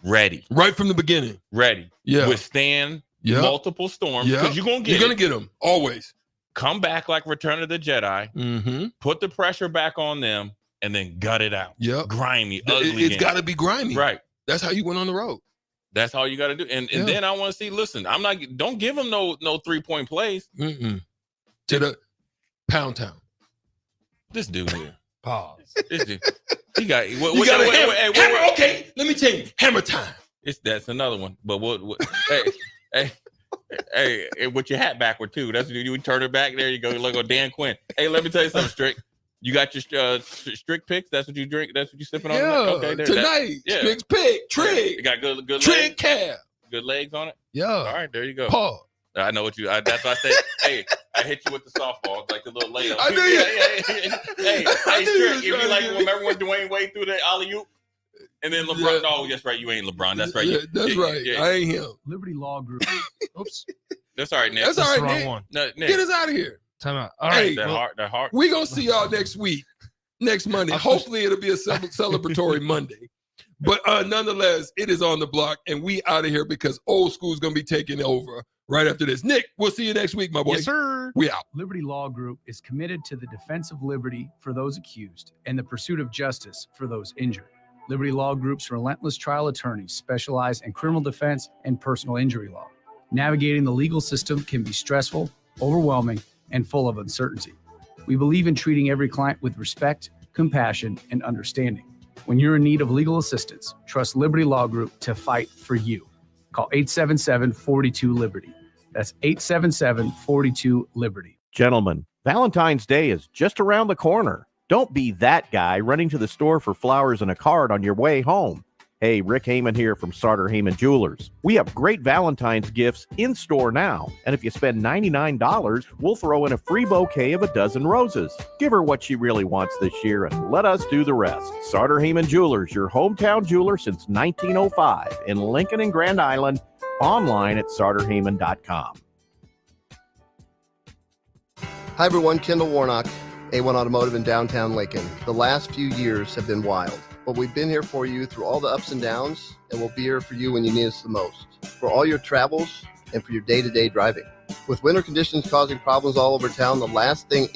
ready. Right from the beginning. Ready. Yeah. Withstand multiple storms, because you're going to get them, always. Come back like Return of the Jedi, put the pressure back on them, and then gut it out. Yep. Grimy, ugly. It's got to be grimy. Right. That's how you went on the road. That's all you got to do. And then I want to see, listen, don't give them no 3-point plays. To the Pound Town. This dude here. Pause. This dude. He got hammer. Okay, let me tell you, hammer time. That's another one. But what hey, with your hat backward too. That's you turn it back. There you go. Look at Dan Quinn. Hey, let me tell you something, Strick. You got your strict picks. That's what you drink. That's what you sipping on. Yeah, Okay, there. tonight. Strick's pick. Trig. You got good Trig legs. cab. Good legs on it. Yeah. All right, there you go. Paul. I know what you. That's why I said, hey, I hit you with the softball, like the little layup. I knew you. Hey, Strick, you be like, remember when Dwayne Wade threw the alley-oop? And then LeBron, Yeah. no, that's right, you ain't LeBron. That's right. Yeah, that's right. Yeah. I ain't him. Liberty Law Group. Oops. That's all right, Nick. That's all right, the wrong Nick. one. No, Nick. Get us out of here. Time out. All right. Hey, That heart. we going to see y'all next week, next Monday. Hopefully, it'll be a celebratory Monday. But nonetheless, it is on the block, and we out of here because old school's going to be taking over right after this. Nick, we'll see you next week, my boy. Yes, sir. We out. Liberty Law Group is committed to the defense of liberty for those accused and the pursuit of justice for those injured. Liberty Law Group's relentless trial attorneys specialize in criminal defense and personal injury law. Navigating the legal system can be stressful, overwhelming, and full of uncertainty. We believe in treating every client with respect, compassion, and understanding. When you're in need of legal assistance, trust Liberty Law Group to fight for you. Call 877-42-LIBERTY. That's 877-42-LIBERTY. Gentlemen, Valentine's Day is just around the corner. Don't be that guy running to the store for flowers and a card on your way home. Hey, Rick Heyman here from Sartor Heyman Jewelers. We have great Valentine's gifts in store now. And if you spend $99, we'll throw in a free bouquet of a dozen roses. Give her what she really wants this year and let us do the rest. Sartor Heyman Jewelers, your hometown jeweler since 1905 in Lincoln and Grand Island. Online at sartorheyman.com. Hi everyone, Kendall Warnock, A1 Automotive in downtown Lincoln. The last few years have been wild, but we've been here for you through all the ups and downs, and we'll be here for you when you need us the most, for all your travels and for your day-to-day driving. With winter conditions causing problems all over town, the last thing any